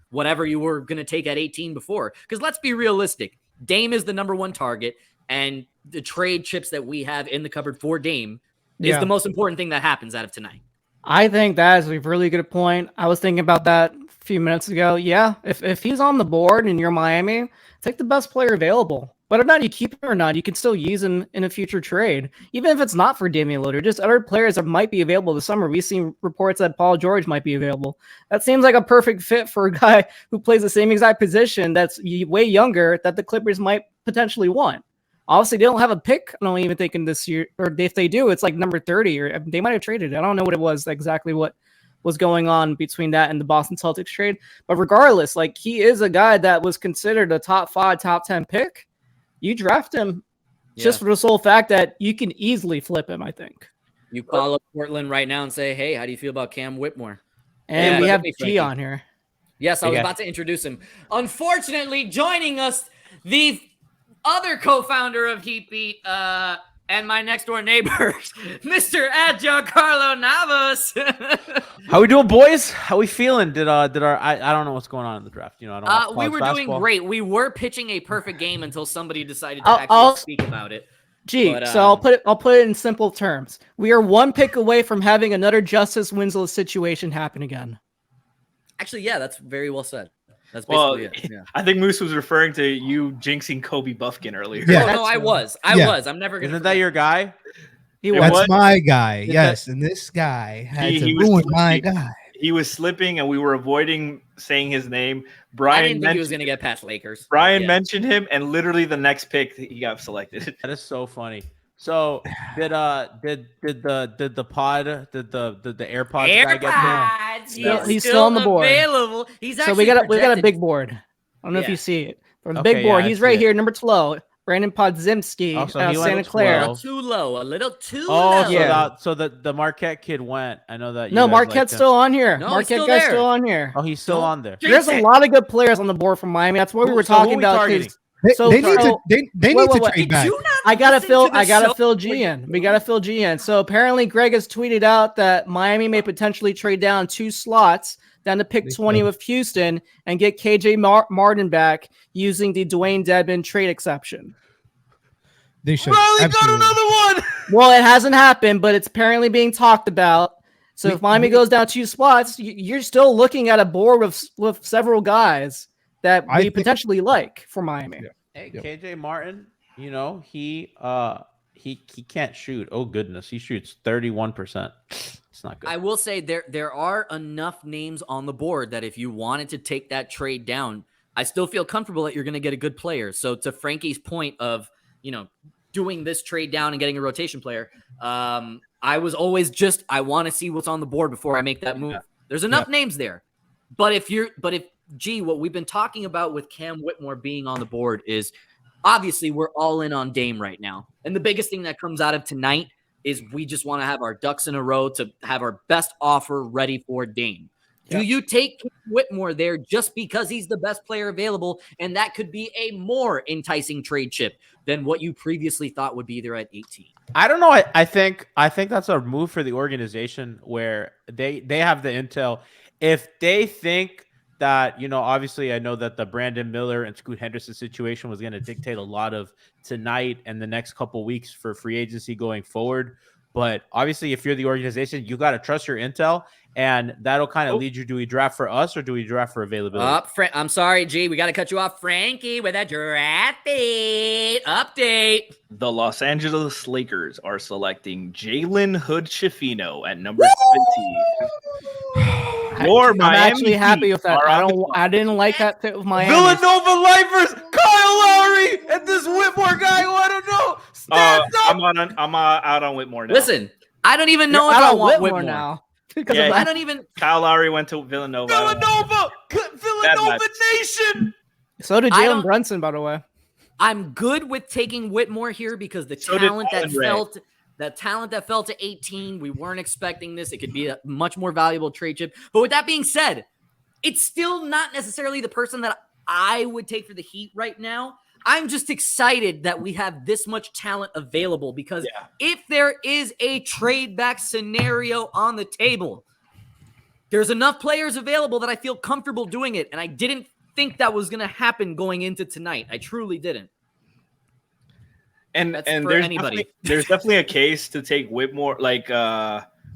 whatever you were going to take at 18 before. Because let's be realistic. Dame is the number one target, and the trade chips that we have in the cupboard for Dame is the most important thing that happens out of tonight. I think that is a really good point. I was thinking about that a few minutes ago. Yeah, if he's on the board and you're Miami, take the best player available. Whether or not you keep him or not, you can still use him in a future trade. Even if it's not for Damian Lillard, just other players that might be available this summer. We've seen reports that Paul George might be available. That seems like a perfect fit for a guy who plays the same exact position that's way younger that the Clippers might potentially want. Obviously, they don't have a pick, I don't even think, in this year. Or if they do, it's like number 30, or they might have traded it. I don't know what it was, exactly what was going on between that and the Boston Celtics trade. But regardless, like, he is a guy that was considered a top 5, top 10 pick. You draft him just for the sole fact that you can easily flip him, I think. You call up Portland right now and say, hey, how do you feel about Cam Whitmore? And we have G on here. Yes, I was about to introduce him. Unfortunately, joining us, the other co-founder of Heat Beat and my next door neighbor, Mr. Giancarlo Navas. How we doing, boys? How we feeling? Did our I don't know what's going on in the draft. I don't. We were doing great. We were pitching a perfect game until somebody decided to actually speak about it. So I'll put it in simple terms. We are one pick away from having another Justice Winslow situation happen again. Actually, yeah, that's very well said. That's basically it. Yeah. I think Moose was referring to you jinxing Kobe Bufkin earlier. Yeah. No, I was. I'm never going to. Isn't that your guy? That's my guy. Yes, and this guy had to ruin my guy. He was slipping, and we were avoiding saying his name. I didn't think he was going to get past Lakers. Brian mentioned him, and literally the next pick he got selected. That is so funny. So did the AirPods guy get there? He's still on the board. Available. He's actually we got a big board. I don't know if you see it. From the big board, he's right here, number 12. Brandon Podzimski, Santa Clara. A little too low. low. So the Marquette kid went. I know that. No, Marquette's still on here. No, Marquette guy's still on here. Oh, he's still on there. There's a lot of good players on the board from Miami. That's what we were talking about. They need to trade back. I gotta fill G in. We gotta fill G in. So apparently Greg has tweeted out that Miami may potentially trade down 2 slots down to pick 20 with Houston and get KJ Martin back using the Dwayne Dedmon trade exception. They should. Riley got another one. Well, it hasn't happened, but it's apparently being talked about. So if Miami goes down 2 spots, you're still looking at a board with several guys that we potentially like for Miami. Yeah. Hey, KJ Martin, he can't shoot. Oh goodness, he shoots 31%. It's not good. I will say there are enough names on the board that if you wanted to take that trade down, I still feel comfortable that you're going to get a good player. So to Franky's point of, doing this trade down and getting a rotation player, I was always I want to see what's on the board before I make that move. There's enough names there. But if what we've been talking about with Cam Whitmore being on the board is obviously we're all in on Dame right now. And the biggest thing that comes out of tonight is we just want to have our ducks in a row to have our best offer ready for Dame. Do you take Whitmore there just because he's the best player available, and that could be a more enticing trade chip than what you previously thought would be there at 18? I don't know. I think that's a move for the organization where they have the intel. If they think that, obviously I know that the Brandon Miller and Scoot Henderson situation was going to dictate a lot of tonight and the next couple weeks for free agency going forward. But obviously, if you're the organization, you got to trust your intel, and that'll kind of lead you. Do we draft for us or do we draft for availability? I'm sorry, G. We got to cut you off, Frankie, with a draft update. The Los Angeles Lakers are selecting Jalen Hood-Schifino at number 17. I'm actually happy with that. I didn't like that fit with Miami. Villanova Lifers, Kyle Lowry, and this Whitmore guy who I don't know. I'm out on Whitmore now. Listen, I don't even know if I want Whitmore now. I don't even. Kyle Lowry went to Villanova. Villanova Nation. So did Jalen Brunson, by the way. I'm good with taking Whitmore here because the talent that fell to 18, we weren't expecting this. It could be a much more valuable trade chip. But with that being said, it's still not necessarily the person that I would take for the Heat right now. I'm just excited that we have this much talent available because if there is a trade back scenario on the table, there's enough players available that I feel comfortable doing it. And I didn't think that was going to happen going into tonight. I truly didn't. And That's and for there's anybody. there's definitely a case to take Whitmore,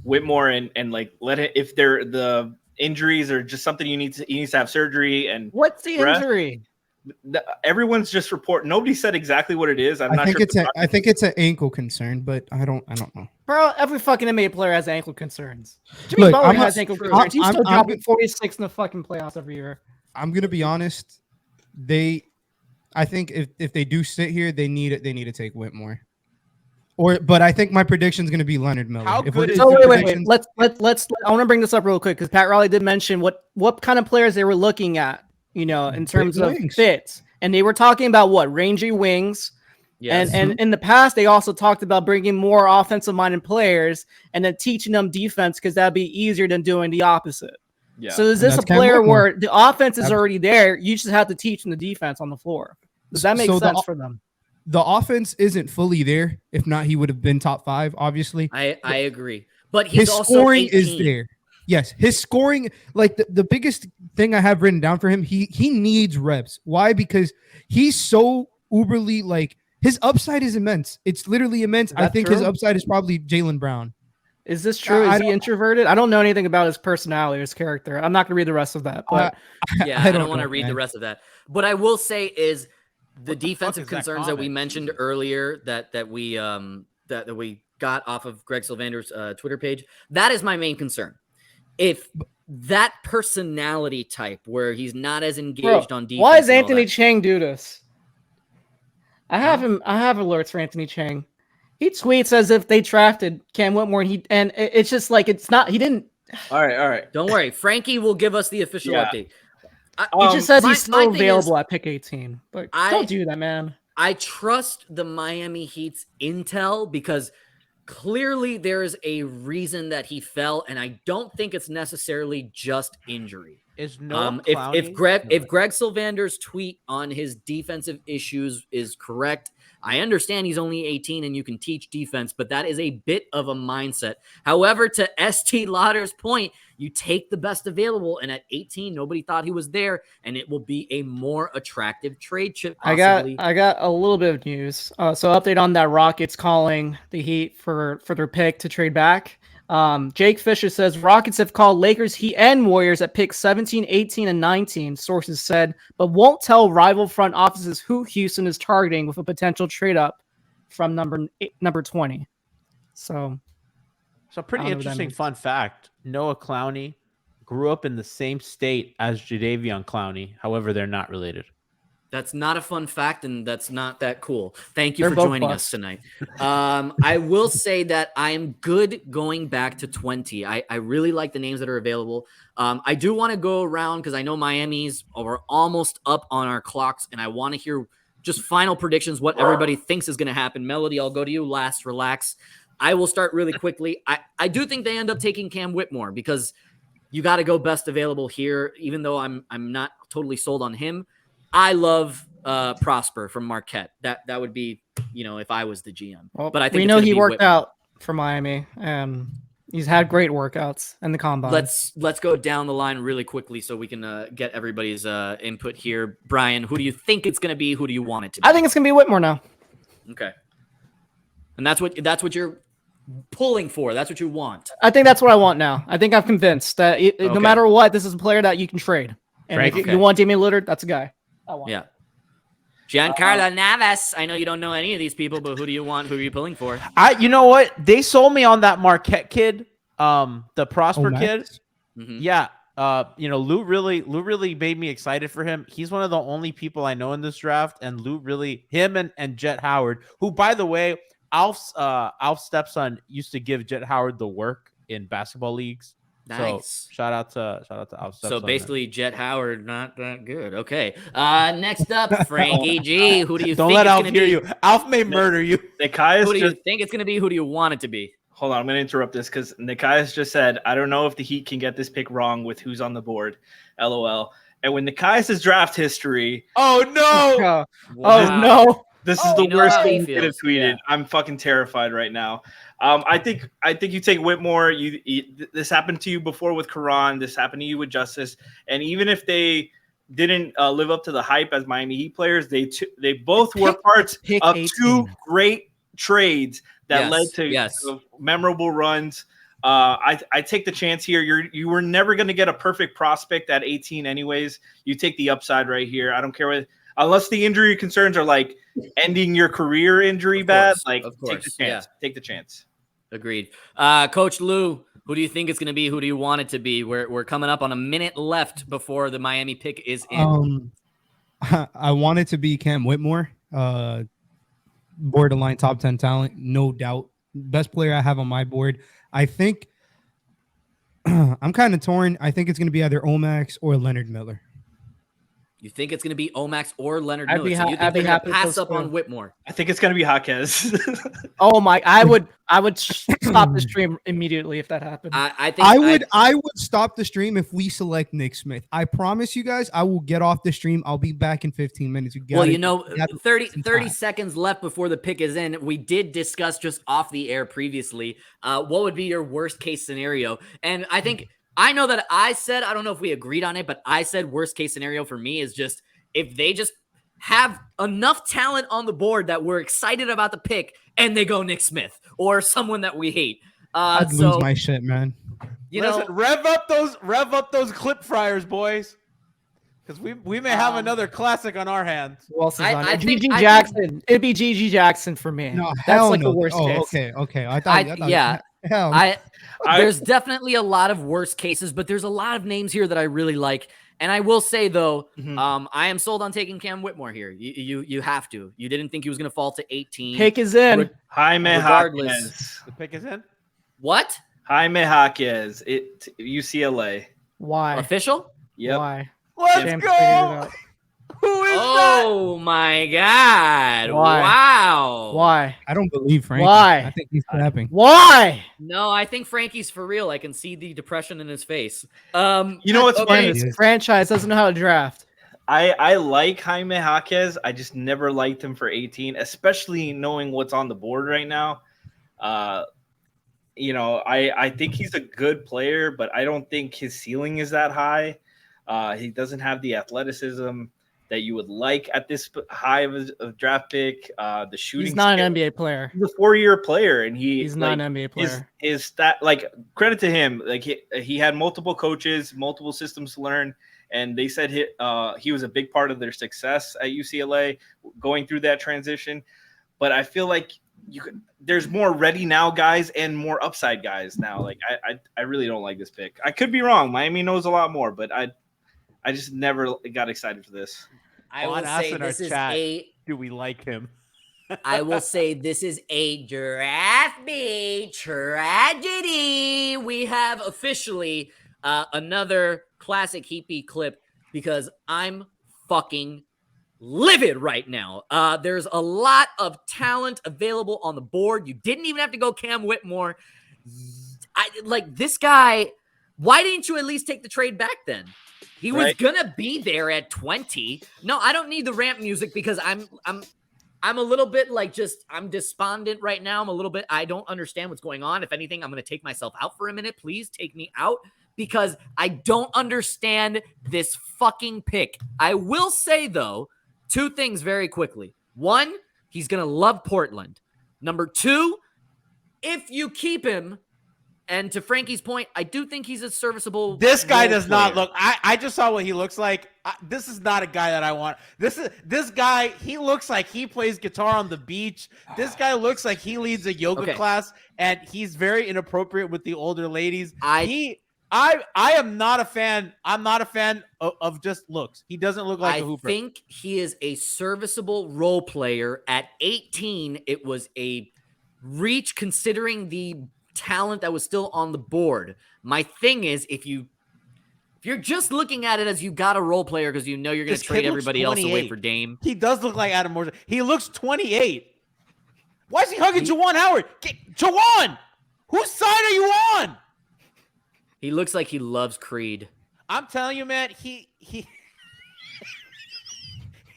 Whitmore, and like let it, if they're the injuries or just something he needs to have surgery. And What's the injury? Everyone's just reporting. Nobody said exactly what it is. I think it's an ankle concern, but I don't know. Bro, every fucking NBA player has ankle concerns. Jimmy Look, Butler I'm has not- ankle concerns. He's still I'm- dropping 46 in the fucking playoffs every year. I'm gonna be honest. I think if they do sit here, they need to take Whitmore. But I think my prediction is gonna be Leonard Miller. How If we're good is- just So doing wait. predictions- Let's. I want to bring this up real quick because Pat Riley did mention what kind of players they were looking at, in terms of wings. fits, and they were talking about what rangy wings. Yes. And in the past, they also talked about bringing more offensive-minded players and then teaching them defense because that'd be easier than doing the opposite. Yeah. So is this a that's Cam player Whitmore. where the offense is already there? You just have to teach them the defense on the floor. Does that make So sense for them? the offense isn't fully there. If not, he would have been top 5, obviously. I agree. But he's His also scoring 18. is there. Yes, his scoring, like the biggest thing I have written down for him, he needs reps. Why? Because he's so uberly, like his upside is immense. It's literally immense. I that think his true? upside is probably Jaylen Brown. Is this true? I Is he don't- introverted? I don't know anything about his personality or his character. I'm not going to read the rest of that. But Yeah, I don't want know, to read man. the rest of that. What I will say is the What the fuck defensive is that concerns that we comment? mentioned earlier that we got off of Greg Sylvander's Twitter page. That is my main concern. If that personality type where he's not as engaged on defense. why does and all Anthony that- Chang do this? I have alerts for Anthony Chang. He tweets as if they drafted Cam Whitmore, and it's just like it's not. He didn't. All right. Don't worry, Frankie will give us the official Yeah. update. He just says my- he's my still thing available is- at pick 18. But I- don't do that, man. I trust the Miami Heat's intel because clearly there's a reason that he fell, and I don't think it's necessarily just injury. Is no If Greg Sylvander's tweet on his defensive issues is correct, I understand he's only 18 and you can teach defense, but that is a bit of a mindset. However, to ST Lauder's point, you take the best available, and at 18, nobody thought he was there, and it will be a more attractive trade chip. I got a little bit of news. So update on that: Rockets calling the Heat for their pick to trade back. Jake Fisher says Rockets have called Lakers, Heat, and Warriors at picks 17, 18, and 19, sources said, but won't tell rival front offices who Houston is targeting with a potential trade up from number 20. So pretty I don't know what that interesting means. fun fact. Noah Clowney grew up in the same state as Jadeveon Clowney. However, they're not related. That's not a fun fact, and that's not that cool. Thank you They're for both joining busts. us tonight. I will say that I am good going back to 20. I really like the names that are available. I do want to go around because I know Miami's are almost up on our clocks, and I want to hear just final predictions, what everybody thinks is going to happen. Melody, I'll go to you last. Relax. I will start really quickly. I do think they end up taking Cam Whitmore because you got to go best available here, even though I'm not totally sold on him. I love Prosper from Marquette. That would be, if I was the GM. well, But I think we it's know gonna he be worked Whitmore. out for Miami, and he's had great workouts in the combine. Let's go down the line really quickly so we can get everybody's input here. Brian, who do you think it's going to be? Who do you want it to be? I think it's gonna be Whitmore now. Okay. And that's what you're pulling for. That's what you want. I think that's what I want now. I think I'm convinced that no Okay. matter what, this is a player that you can trade. And if Frankie? you want Damian Lillard, that's a guy. I want. Yeah. Giancarlo Navas. I know you don't know any of these people, but who do you want? Who are you pulling for? You know what? They sold me on that Marquette kid, the Prosper kid. Max? Mhm. Yeah. Lou really made me excited for him. He's one of the only people I know in this draft, and Lou really, him and Jet Howard, who, by the way, Alf's stepson used to give Jet Howard the work in basketball leagues. Nice. So shout out to Alf's stepson. So basically, Jet Howard not that good. Okay. Next up, Frankie G. Who do you Don't think let it's Alf going to hear be? you. Alf may murder you. Nekias Who do you just think it's going to be? Who do you want it to be? Hold on, I'm going to interrupt this because Nikias just said, I don't know if the Heat can get this pick wrong with who's on the board. LOL. And when Nikias' draft history, Oh no! Oh Wow. no! this is the you know worst how he thing you could have feels. tweeted. Yeah. I'm fucking terrified right now. I think you take Whitmore. This happened to you before with Karan. This happened to you with Justice. And even if they didn't live up to the hype as Miami Heat players, they both were parts pick of 18. 2 great trades that Yes, led to yes. memorable runs. I take the chance here. You were never going to get a perfect prospect at 18 anyways. You take the upside right here. I don't care what, unless the injury concerns are like ending your career injury bad. Like, take the chance. Yeah. Take the chance. Agreed. Coach Lou, who do you think it's going to be? Who do you want it to be? We're coming up on a minute left before the Miami pick is in. I want it to be Cam Whitmore. Borderline top 10 talent, no doubt. Best player I have on my board. I think I'm kind of torn. I think it's going to be either Omax or Leonard Miller. You think it's going to be Omax or Leonard I'd Miller? be So you I'd think be they're going happy to with pass those up two. on Whitmore? I think it's going to be Jaquez. Oh my! I would stop the stream immediately if that happened. I think I would stop the stream if we select Nick Smith. I promise you guys, I will get off the stream. I'll be back in 15 minutes. Well, 30 seconds left before the pick is in. We did discuss just off the air previously what would be your worst case scenario. And I think I know that I said, I don't know if we agreed on it, but I said worst case scenario for me is just if they just have enough talent on the board that we're excited about the pick and they go Nick Smith or someone that we hate. I'd lose my shit, man. You Listen, know, rev up those clip fryers, boys. Because we may have another classic on our hands. Who else is I on it? think- GG I Jackson. It'd be GG Jackson for me. No, That's hell like no. the worst case. Okay. I thought yeah. Hell no. There's definitely a lot of worst cases, but there's a lot of names here that I really like. And I will say though, I am sold on taking Cam Whitmore here. You have to. You didn't think he was going to fall to 18. Pick is in. Jaime Regardless. Jaquez. The pick is in. What? Jaime Jaquez. UCLA. Why? Official? Yep. Why? Let's Cam go. figured it out. Who is Oh my God. Why? Wow. Why? I don't believe Frank. Why? I think he's snapping. Why? No, I think Frankie's for real. I can see the depression in his face. You know what's funny? This franchise doesn't know how to draft. I like Jaime Jaquez. I just never liked him for 18, especially knowing what's on the board right now. I think he's a good player, but I don't think his ceiling is that high. He doesn't have the athleticism that you would like at this high of a draft pick. The shooting. He's not an skill. NBA player. He's a 4-year player, and He's not an NBA player. His stat, like, credit to him, like he had multiple coaches, multiple systems to learn, and they said he was a big part of their success at UCLA going through that transition. But I feel like there's more ready now guys and more upside guys now. Like I really don't like this pick. I could be wrong. Miami knows a lot more, but I just never got excited for this. I will say this is do we like him? I will say this is a draft me tragedy. We have officially another classic Heat clip because I'm fucking livid right now. There's a lot of talent available on the board. You didn't even have to go Cam Whitmore. This guy. Why didn't you at least take the trade back then? He was gonna be there at 20. No, I don't need the ramp music because I'm a little bit I'm despondent right now. I don't understand what's going on. If anything, I'm gonna take myself out for a minute. Please take me out because I don't understand this fucking pick. I will say though, 2 things very quickly. 1, he's gonna love Portland. Number 2, if you keep him. And to Frankie's point, I do think he's a serviceable. This guy role does not player. look. I just saw what he looks like. This is not a guy that I want. This guy. He looks like he plays guitar on the beach. This guy looks like he leads a yoga class, and he's very inappropriate with the older ladies. I am not a fan. I'm not a fan of just looks. He doesn't look like a hooper. I think he is a serviceable role player. At 18, it was a reach considering the talent that was still on the board. My thing is, if you're just looking at it as you got a role player because you know you're going to trade everybody else away for Dame. He does look like Adam Morrison. He looks 28. Why is he hugging Jawan Howard? Jawan! Whose side are you on? He looks like he loves Creed. I'm telling you, man, he he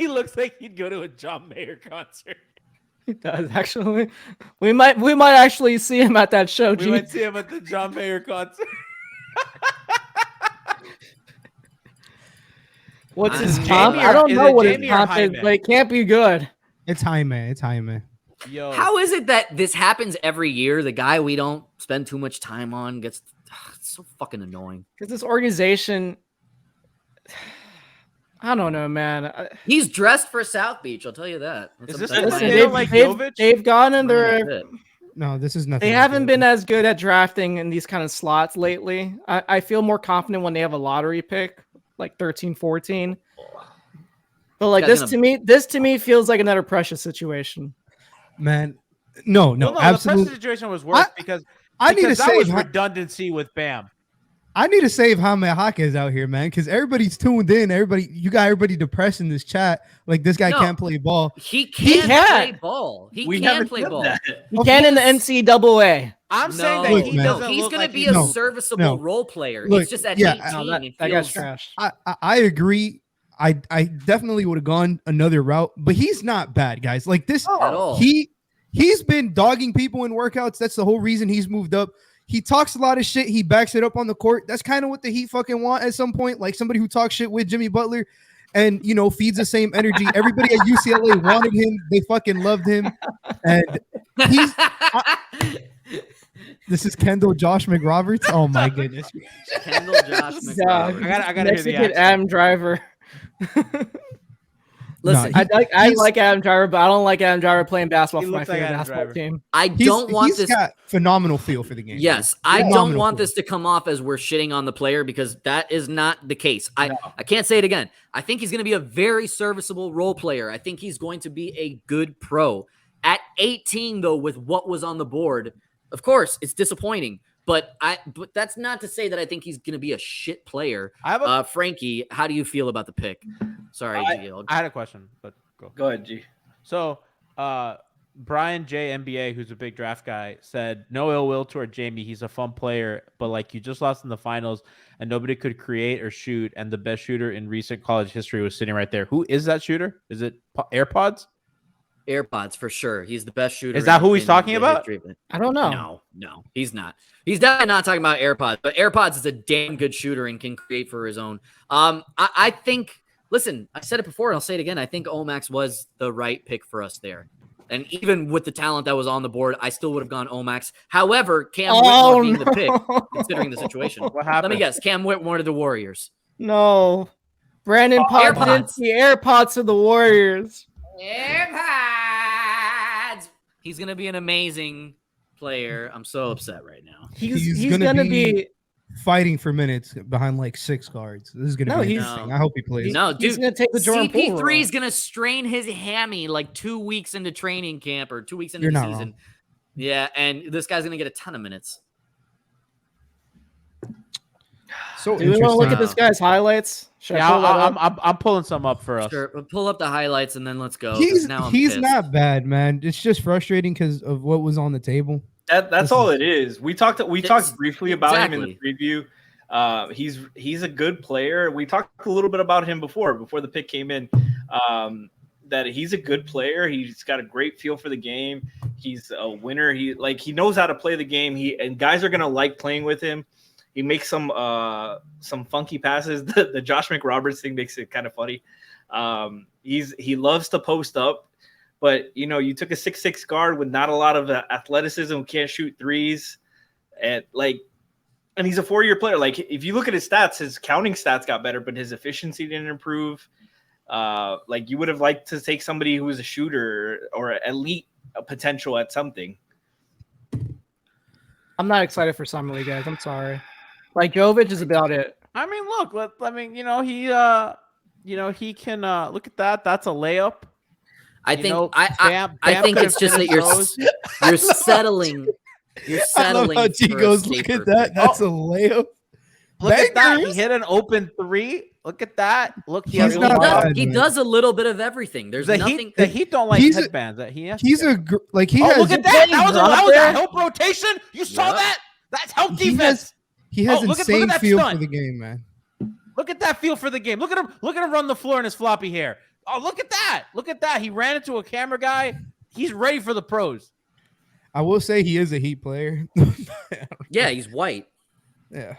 looks like he'd go to a John Mayer concert. He does actually. We might actually see him at that show. We might see him at the John Mayer concert. What's his Jamie comp? or- I don't is know it what his Jamie or comp is, Jaime? but it can't be good. It's Jaime. It's Jaime. Yo, How is it that this happens every year? The guy we don't spend too much time on gets it's so fucking annoying. Because this organization, I don't know, man. He's dressed for South Beach. I'll tell you that. Is this that's the my- same Listen, like they've Jovic? gotten that's their. it. No, this is nothing. They like haven't that. been as good at drafting in these kind of slots lately. I feel more confident when they have a lottery pick, like 13, 14. But like Guy's this to me feels like another Precious situation. Man. No, Well, no, absolutely. the pressure situation was worse because I need to that was save. redundancy with Bam. I need to save Jaime Jaquez out here, man, because everybody's tuned in. You got everybody depressed in this chat. Like this guy No. can't play ball. He can can. play ball. He We can haven't play said ball. that. He can in the NCAA. I'm saying No, that he man. doesn't he's look going like to be he's- a No. serviceable No. role player. Look, he's just at yeah. 18. No, and that guy's feels- trash. I agree. I definitely would have gone another route, but he's not bad, guys. Like this, At all. he's been dogging people in workouts. That's the whole reason he's moved up. He talks a lot of shit. He backs it up on the court. That's kind of what the Heat fucking want at some point. Like somebody who talks shit with Jimmy Butler and, feeds the same energy. Everybody at UCLA wanted him. They fucking loved him. And he's this is Kendall Josh McRoberts. Oh my goodness. Kendall Josh Yeah, McRoberts. I gotta hear the Mexican accent. Adam Driver. Listen, No, I He's- like Adam Driver, but I don't like Adam Driver playing basketball He for my looks like favorite Adam basketball Driver. team. I don't want this. got phenomenal feel for the game. Yes, I don't Phenomenal want feel. this to come off as we're shitting on the player because that is not the case. I can't say it again. I think he's going to be a very serviceable role player. I think he's going to be a good pro. At 18, though, with what was on the board, of course, it's disappointing. But that's not to say that I think he's going to be a shit player. I have a, Frankie, how do you feel about the pick? Sorry, Gio. I had a question, but go. Go ahead, G. So, Brian J. NBA, who's a big draft guy, said no ill will toward Jamie. He's a fun player, but like you just lost in the finals, and nobody could create or shoot, and the best shooter in recent college history was sitting right there. Who is that shooter? Is it AirPods? AirPods for sure. He's the best shooter. Is that who he's in talking the about? history of it. I don't know. No, he's not. He's definitely not talking about AirPods, but AirPods is a damn good shooter and can create for his own. I think, listen, I said it before and I'll say it again. I think Omax was the right pick for us there. And even with the talent that was on the board, I still would have gone Omax. However, Cam Whitmore being the pick, considering the situation. What Let happened? me guess. Cam Whitmore to the Warriors. No. Brandon Potts the AirPods to the Warriors. AirPods. He's going to be an amazing player. I'm so upset right now. He's gonna be fighting for minutes behind like 6 guards. This is gonna be interesting. I hope he plays. No, he's dude, gonna take the Jordan Poole CP3 role. is gonna strain his hammy like 2 weeks into training camp or 2 weeks into You're the not season. wrong. Yeah, and this guy's gonna get a ton of minutes. So Do we want to look at this Interesting. guy's highlights? Should Yeah, I pull that up? I'm pulling some up for us. Sure, we'll pull up the highlights and then let's go. 'cause He's now I'm he's pissed. not bad, man. It's just frustrating because of what was on the table. That's all it is. We talked briefly about him in the exactly. preview. He's a good player. We talked a little bit about him before the pick came in. That he's a good player. He's got a great feel for the game. He's a winner. He knows how to play the game. And guys are gonna like playing with him. He makes some funky passes. The Josh McRoberts thing makes it kind of funny. He loves to post up, but you took a 6'6" guard with not a lot of athleticism, who can't shoot threes, and he's a 4-year player. Like if you look at his stats, his counting stats got better, but his efficiency didn't improve. You would have liked to take somebody who was a shooter or elite potential at something. I'm not excited for Summer League, guys. I'm sorry. Like Jovic is about it. I mean, look. He can look at that. That's a layup. I You think know, I Bam think could it's just that finish you're settling. You're I love settling. how G for a goes, look safer at that. pick. That's a layup. Look at that. He Bangers. hit an open three. Look at that. Look, he He's has not bad, He man. does a little bit of everything. There's the nothing. Heat don't like He's a- headbands. He has He's a like he has. look at that. That was drop a there. help rotation. You saw Yep. that? That's help He defense. He has look at insane that feel stunt. for the game, man. Look at that feel for the game. Look at him. Look at him run the floor in his floppy hair. Oh, look at that. Look at that. He ran into a camera guy. He's ready for the pros. I will say he is a Heat player. Yeah, he's white. Yeah.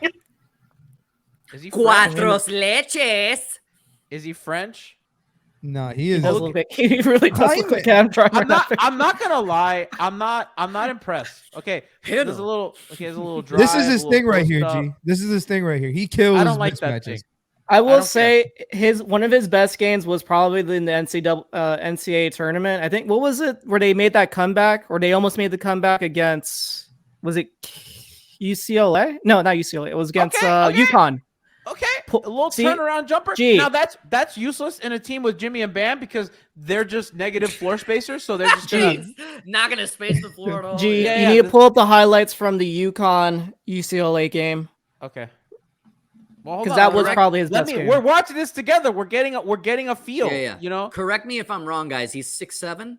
Is he French? Cuatro leches. Is he French? No, he He is. does look like he really does look like Cam Driver. I'm not gonna lie. I'm not impressed. Okay. Hit There's a him. little drive, This is his a little thing right post here, up. G. This is his thing right here. He kills I don't like that mismatches. thing. I will don't say one of his best games was probably in the NCAA tournament. I think what was it where they made that comeback, or they almost made the comeback against? Was it UCLA? No, not UCLA. It was against Okay. UConn. Okay, a little See, turnaround jumper. G. Now that's useless in a team with Jimmy and Bam because they're just negative floor spacers. So they're just gonna, Jeez, not gonna space the floor at all. G, yeah, you yeah, need to this- pull up the highlights from the UConn UCLA game okay. Well, hold because on, that was correct- probably his let best me. game. We're watching this together. We're getting a feel. Yeah. You know, Correct me if I'm wrong, guys. He's 6'7".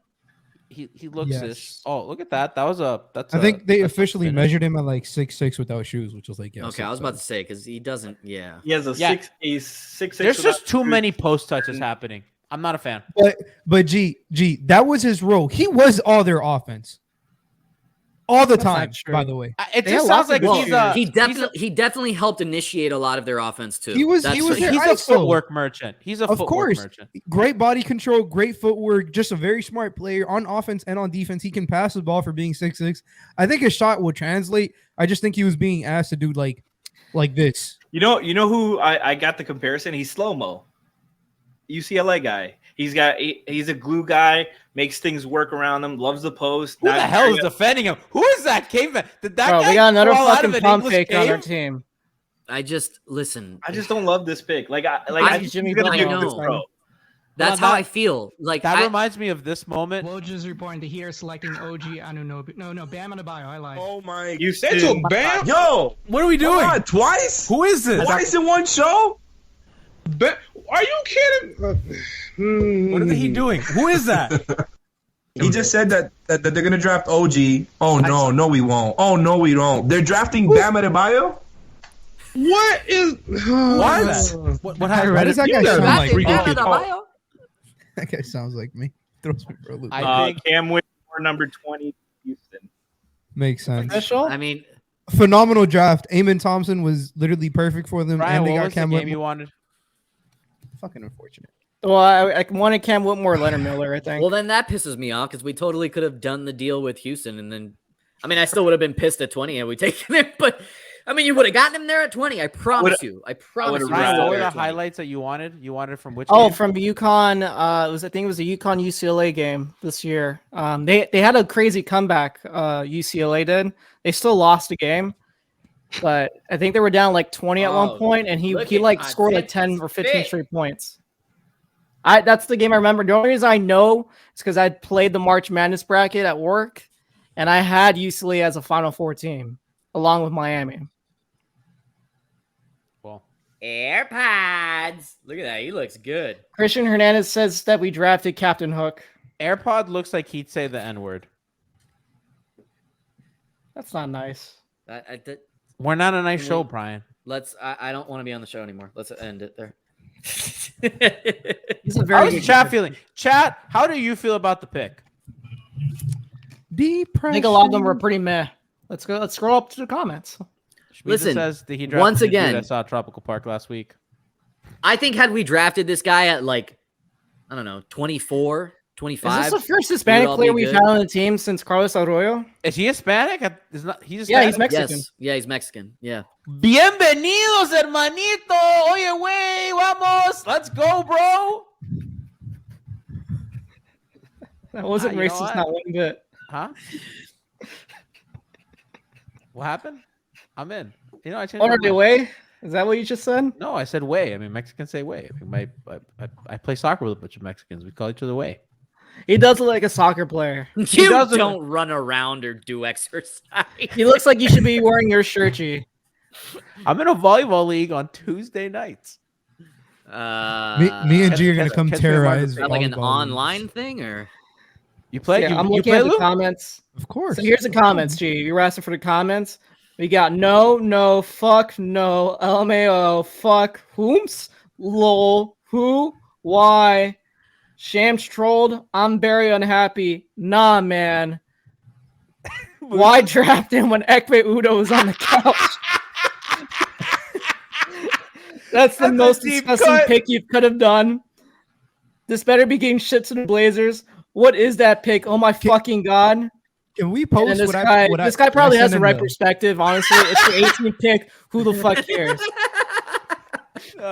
he looks Yes. this. Oh, look at that. That's I think they that's a officially finish. measured him at like 6'6" without shoes, which was like Okay, I was about to say because he doesn't. Yeah. He has a Yeah. six. There's just too many post touches happening. I'm not a fan. But G, that was his role. He was all their offense, all the That's not time. true. By the way, It They just have sounds lots like of good he's shooters. a He definitely helped initiate a lot of their offense too. He was That's their he's a ISO. footwork merchant. He's a Of footwork course. merchant. Great body control, great footwork, just a very smart player on offense and on defense. He can pass the ball for being 6'6". I think his shot will translate. I just think he was being asked to do like this. You know who I got the comparison? He's slow-mo. UCLA guy. He's a glue guy, makes things work around him, loves the post. Who the hell is defending him? Who is that caveman? Did that Bro, guy we got another crawl out fucking of an pump English fake on our cave? team. I just listen. I just don't love this pick. I I- think he's gonna be a Butler. good pro. That's Well, how that- I feel. Like That I, reminds me of this moment. Woj reporting to here selecting OG Anunoby. No, Bam Adebayo. I lied. Oh my! You They said- took Bam. Yo, What are we come doing? on, twice? Who is this? Twice in one show? Are you kidding? What is he doing? Who is that? He just said that they're gonna draft OG. Oh no, we won't. Oh no, we don't. They're drafting Bam Adebayo. What is What? What happened? Why does that guy You sound got like Bam me? Adebayo. That guy sounds like me. Throws me for a loop. I think Cam Whitmore, number 20, Houston. Makes sense. Official? I mean, Phenomenal draft. Eamon Thompson was literally perfect for them, Brian, and they what got was the Cam game Whitmore. you wanted? Fucking unfortunate. Well, I wanted Cam Whitmore, Leonard Miller. I think. well, then that pisses me off because we totally could have done the deal with Houston, and then, I mean, I still would have been pissed at 20 had we taken him, but I mean, you would have gotten him there at 20. I promise you. I promise you. would've we Brian, still what were there the at 20. highlights that you wanted? You wanted from which? Oh, game? from UConn. I think it was a UConn UCLA game this year. They had a crazy comeback. UCLA did. They still lost a game, but I think they were down like 20 at Oh, one point, and he look like at scored like Isaiah 10 or 15 Fit. straight points. That's the game I remember. The only reason I know is because I played the March Madness bracket at work, and I had UCLA as a Final Four team along with Miami. Well, AirPods. Look at that. He looks good. Christian Hernandez says that we drafted Captain Hook. AirPod looks like he'd say the N word. That's not nice. We're not a nice show, Brian. I don't want to be on the show anymore. Let's end it there. He's a How very is good chat defender. feeling? Chat, how do you feel about the pick? Depression. I think a lot of them were pretty meh. Let's go. Let's scroll up to the comments. Schmiza Listen, says that he once drafted the dude again- I saw at Tropical Park last week. I think had we drafted this guy at like, I don't know, 24, Is 25. this the first we Hispanic would all player be we've good. had on the team since Carlos Arroyo? Is he Hispanic? Is not. He's Yeah, Hispanic? he's Mexican. Yes. Yeah, he's Mexican. Yeah. Bienvenidos, hermanito. Oye, güey, vamos. Let's go, bro. That wasn't you know racist, what? not one bit. Huh? What happened? I'm in. You know, I changed. What my are they mind. way? Is that what you just said? No, I said way. I mean, Mexicans say way. I mean, I play soccer with a bunch of Mexicans. We call each other way. He does look like a soccer player. You doesn't- don't run around or do exercise. He looks like you should be wearing your shirt, G. I'm in a volleyball league on Tuesday nights. Me and G are gonna come catch me on terrorize. Is that like an volleyball online leagues. thing or? You play? Yeah, I'm you looking play, at the Lou? comments. Of course. So here's the comments, G. You were asking for the comments. We got no, fuck, no, LMAO, fuck, whomps, lol, who, why, Shams trolled, I'm very unhappy, nah, man. Why draft him when Ekpe Udo was on the couch? That's the most deep disgusting cut. pick you could have done. This better be getting shit to the Blazers. What is that pick? Oh my fucking god! Can we And post this what guy, I? What this I, guy what I probably has sent the in right perspective. Honestly, it's the 18th pick. Who the fuck cares?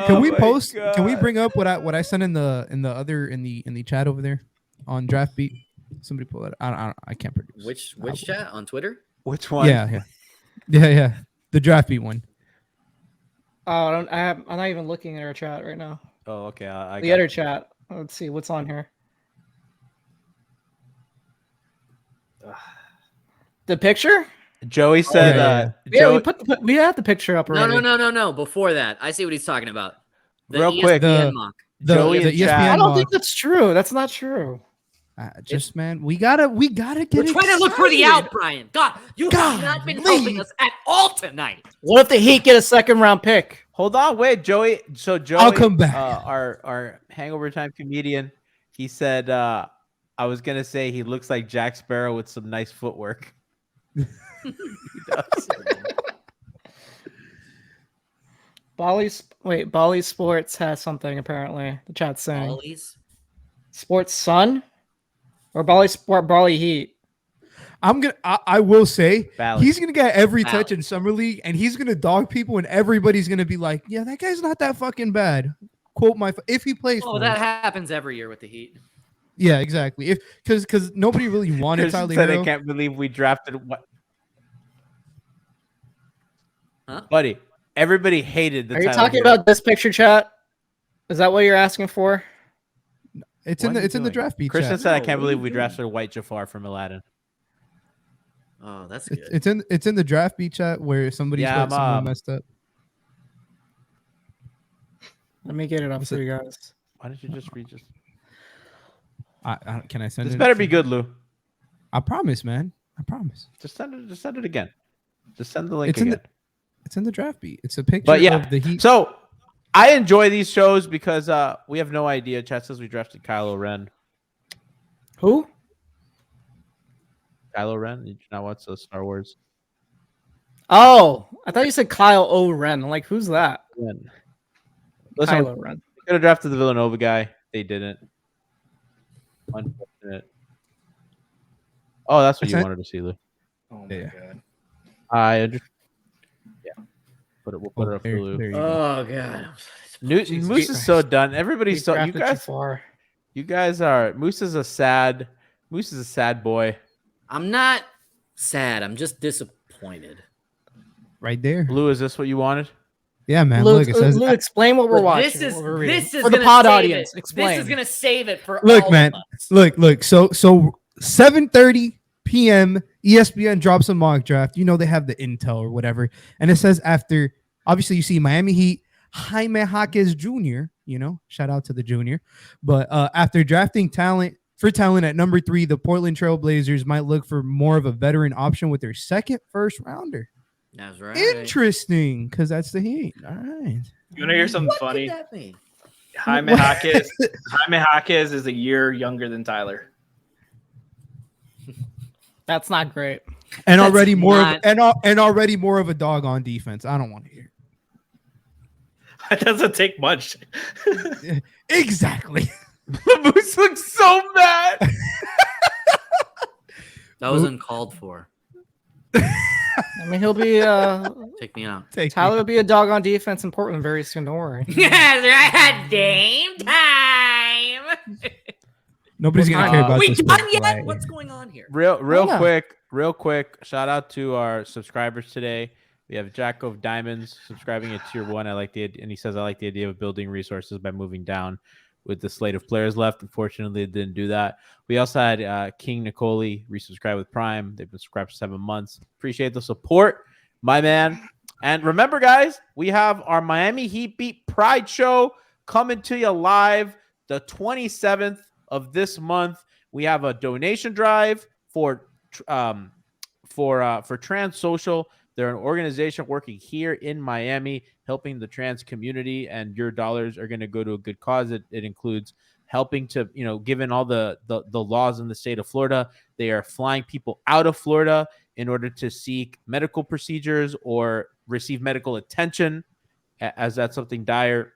Can we Oh my post? Can we God. bring up what I sent in the chat over there on Draft Beat? Somebody pull that. I can't produce. Which chat on Twitter? Which one? Yeah. The Draft Beat one. Oh, I'm not even looking at our chat right now. Oh, okay. I The got other it. chat. Let's see what's on here. The picture? Joey said. yeah. We had the picture up No, already. no. Before that, I see what he's talking about. The Real quick, ESPN mock. Joey the and ESPN Chad. I don't mock. think that's true. That's not true. Just man, we gotta get. We're trying to look for the excited. out, Brian. God, you have not been Golly. helping us at all tonight. What if the Heat get a second round pick? Hold on, wait, Joey. So Joey, I'll come back. Our hangover time comedian, he said, "I was gonna say he looks like Jack Sparrow with some nice footwork." He does. Bali Sports has something apparently. The chat's saying Ollies? Sports Sun or Bali Heat. I will say Valid. he's gonna get every Valid. touch in summer league, and he's gonna dog people, and everybody's gonna be like, "Yeah, that guy's not that fucking bad." Quote if he plays. Oh, for that us. happens every year with the Heat. Yeah, exactly. If because nobody really wanted Christian Tyler said, Hero. "I can't believe we drafted what." Huh? Buddy, everybody hated the. Are you Tyler talking Hero. about this picture, chat? Is that what you're asking for? It's What in are the you it's in the doing? draft beat. Christian chat. said, "I No, can't what are believe you we doing? drafted White Jafar from Aladdin." Oh, that's good. It's in the draft beat chat where somebody's Yeah, got someone I'm, messed up. Let me get it up for you guys. Why don't you just read just? Can I send This it? better be good, Lou. I promise, man. I promise. Just send it. Just send it again. Just send the link It's in again. It's in the draft beat. It's a picture But yeah, of the Heat. so I enjoy these shows because we have no idea. Chat says we drafted Kylo Ren. Who? Kylo Ren? Did you not watch the Star Wars? Oh, I thought you said Kyle O. Ren. Like, who's that? Ren. Listen, Kylo Ren. we could have drafted the Villanova guy. They didn't. Unfortunate. Oh, that's what you wanted to see, Lou. Oh my Yeah. god. I understand. Yeah. We'll put it up for Lou. There you go. Oh god. Moose is so done. Everybody's so you drafted guys. Jafar. You guys are Moose is a sad boy. I'm not sad. I'm just disappointed. Right there. Lou, is this what you wanted? Yeah, man. Lou, Look, it says. Lou, explain what we're But watching. this is what we're reading. this is for the gonna pod save audience. It. Explain. This is gonna save it for Look, all man. of us. Look. So 7:30 p.m. ESPN drops a mock draft. You know they have the intel or whatever, and it says after. Obviously, you see Miami Heat, Jaime Jaquez Jr. You know, shout out to the junior. But after drafting talent at number 3, the Portland Trail Blazers might look for more of a veteran option with their second first rounder. That's right. Interesting, because that's the Heat. All right. You want to hear something What funny? could that mean? Jaime Jaquez is a year younger than Tyler. That's not great. And That's already more of, not- and already more of a dog on defense. I don't want to hear. That doesn't take much. Exactly. Moose looks so mad. That was uncalled for. I mean, he'll be Check me out. Tyler will be a dog on defense in Portland very soon. Don't worry. Yeah, game time. Nobody's gonna care about We this. done big yet? flag. What's going on here? Real Yeah. quick. Shout out to our subscribers today. We have Jack of Diamonds subscribing at tier 1. I like the idea, and he says I like the idea of building resources by moving down with the slate of players left. Unfortunately, it didn't do that. We also had King Nicoli resubscribe with Prime. They've been subscribed for 7 months. Appreciate the support, my man. And remember, guys, we have our Miami Heat Beat Pride Show coming to you live the 27th of this month. We have a donation drive for Trans Social. They're an organization working here in Miami, helping the trans community, and your dollars are going to go to a good cause. It includes helping to, given all the laws in the state of Florida, they are flying people out of Florida in order to seek medical procedures or receive medical attention, as that's something dire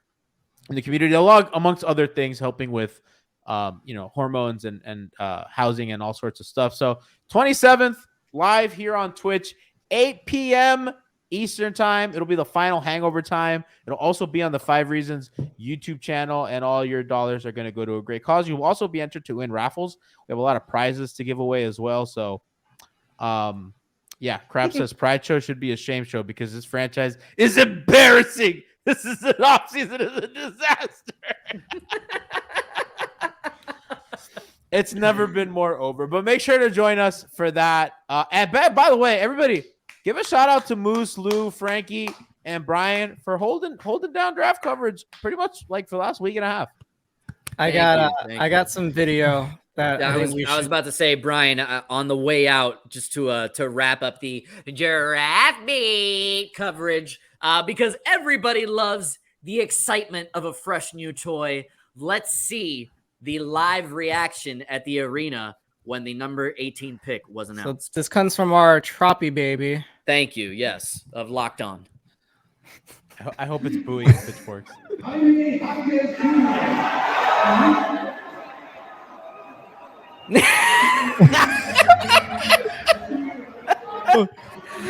in the community, along amongst other things, helping with hormones and housing and all sorts of stuff. So 27th, live here on Twitch, 8 p.m. Eastern time. It'll be the final hangover time. It'll also be on the 5 Reasons YouTube channel, and all your dollars are going to go to a great cause. You will also be entered to win raffles. We have a lot of prizes to give away as well. So, Crab says Pride Show should be a shame show because this franchise is embarrassing. This is an offseason is a disaster. It's never been more over. But make sure to join us for that. And by the way, everybody, give a shout out to Moose, Lou, Frankie, and Brian for holding down draft coverage pretty much like for the last week and a half. I got some video that I was about to say, Brian, on the way out, just to wrap up the Giraffe Beat coverage, because everybody loves the excitement of a fresh new toy. Let's see the live reaction at the arena when the number 18 pick was announced. So this comes from our Troppy baby. Thank you. Yes, of Locked On. I hope it's booing and pitchforks.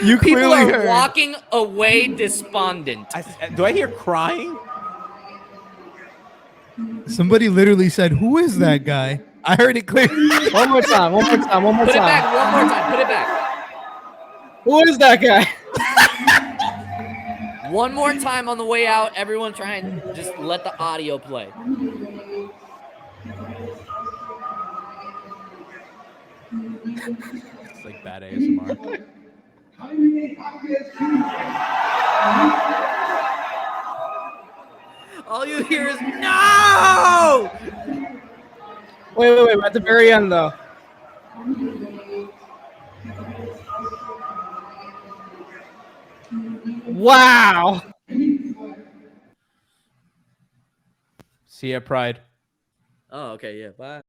You People clearly are heard. walking away despondent. Do I hear crying? Somebody literally said, "Who is that guy?" I heard it clear. One more time. Put it back one more time. Put it back. Who is that guy? One more time on the way out. Everyone try and just let the audio play. It's like bad ASMR. All you hear is no! Wait. At the very end, though. Wow. See ya, Pride. Oh, okay, yeah, bye.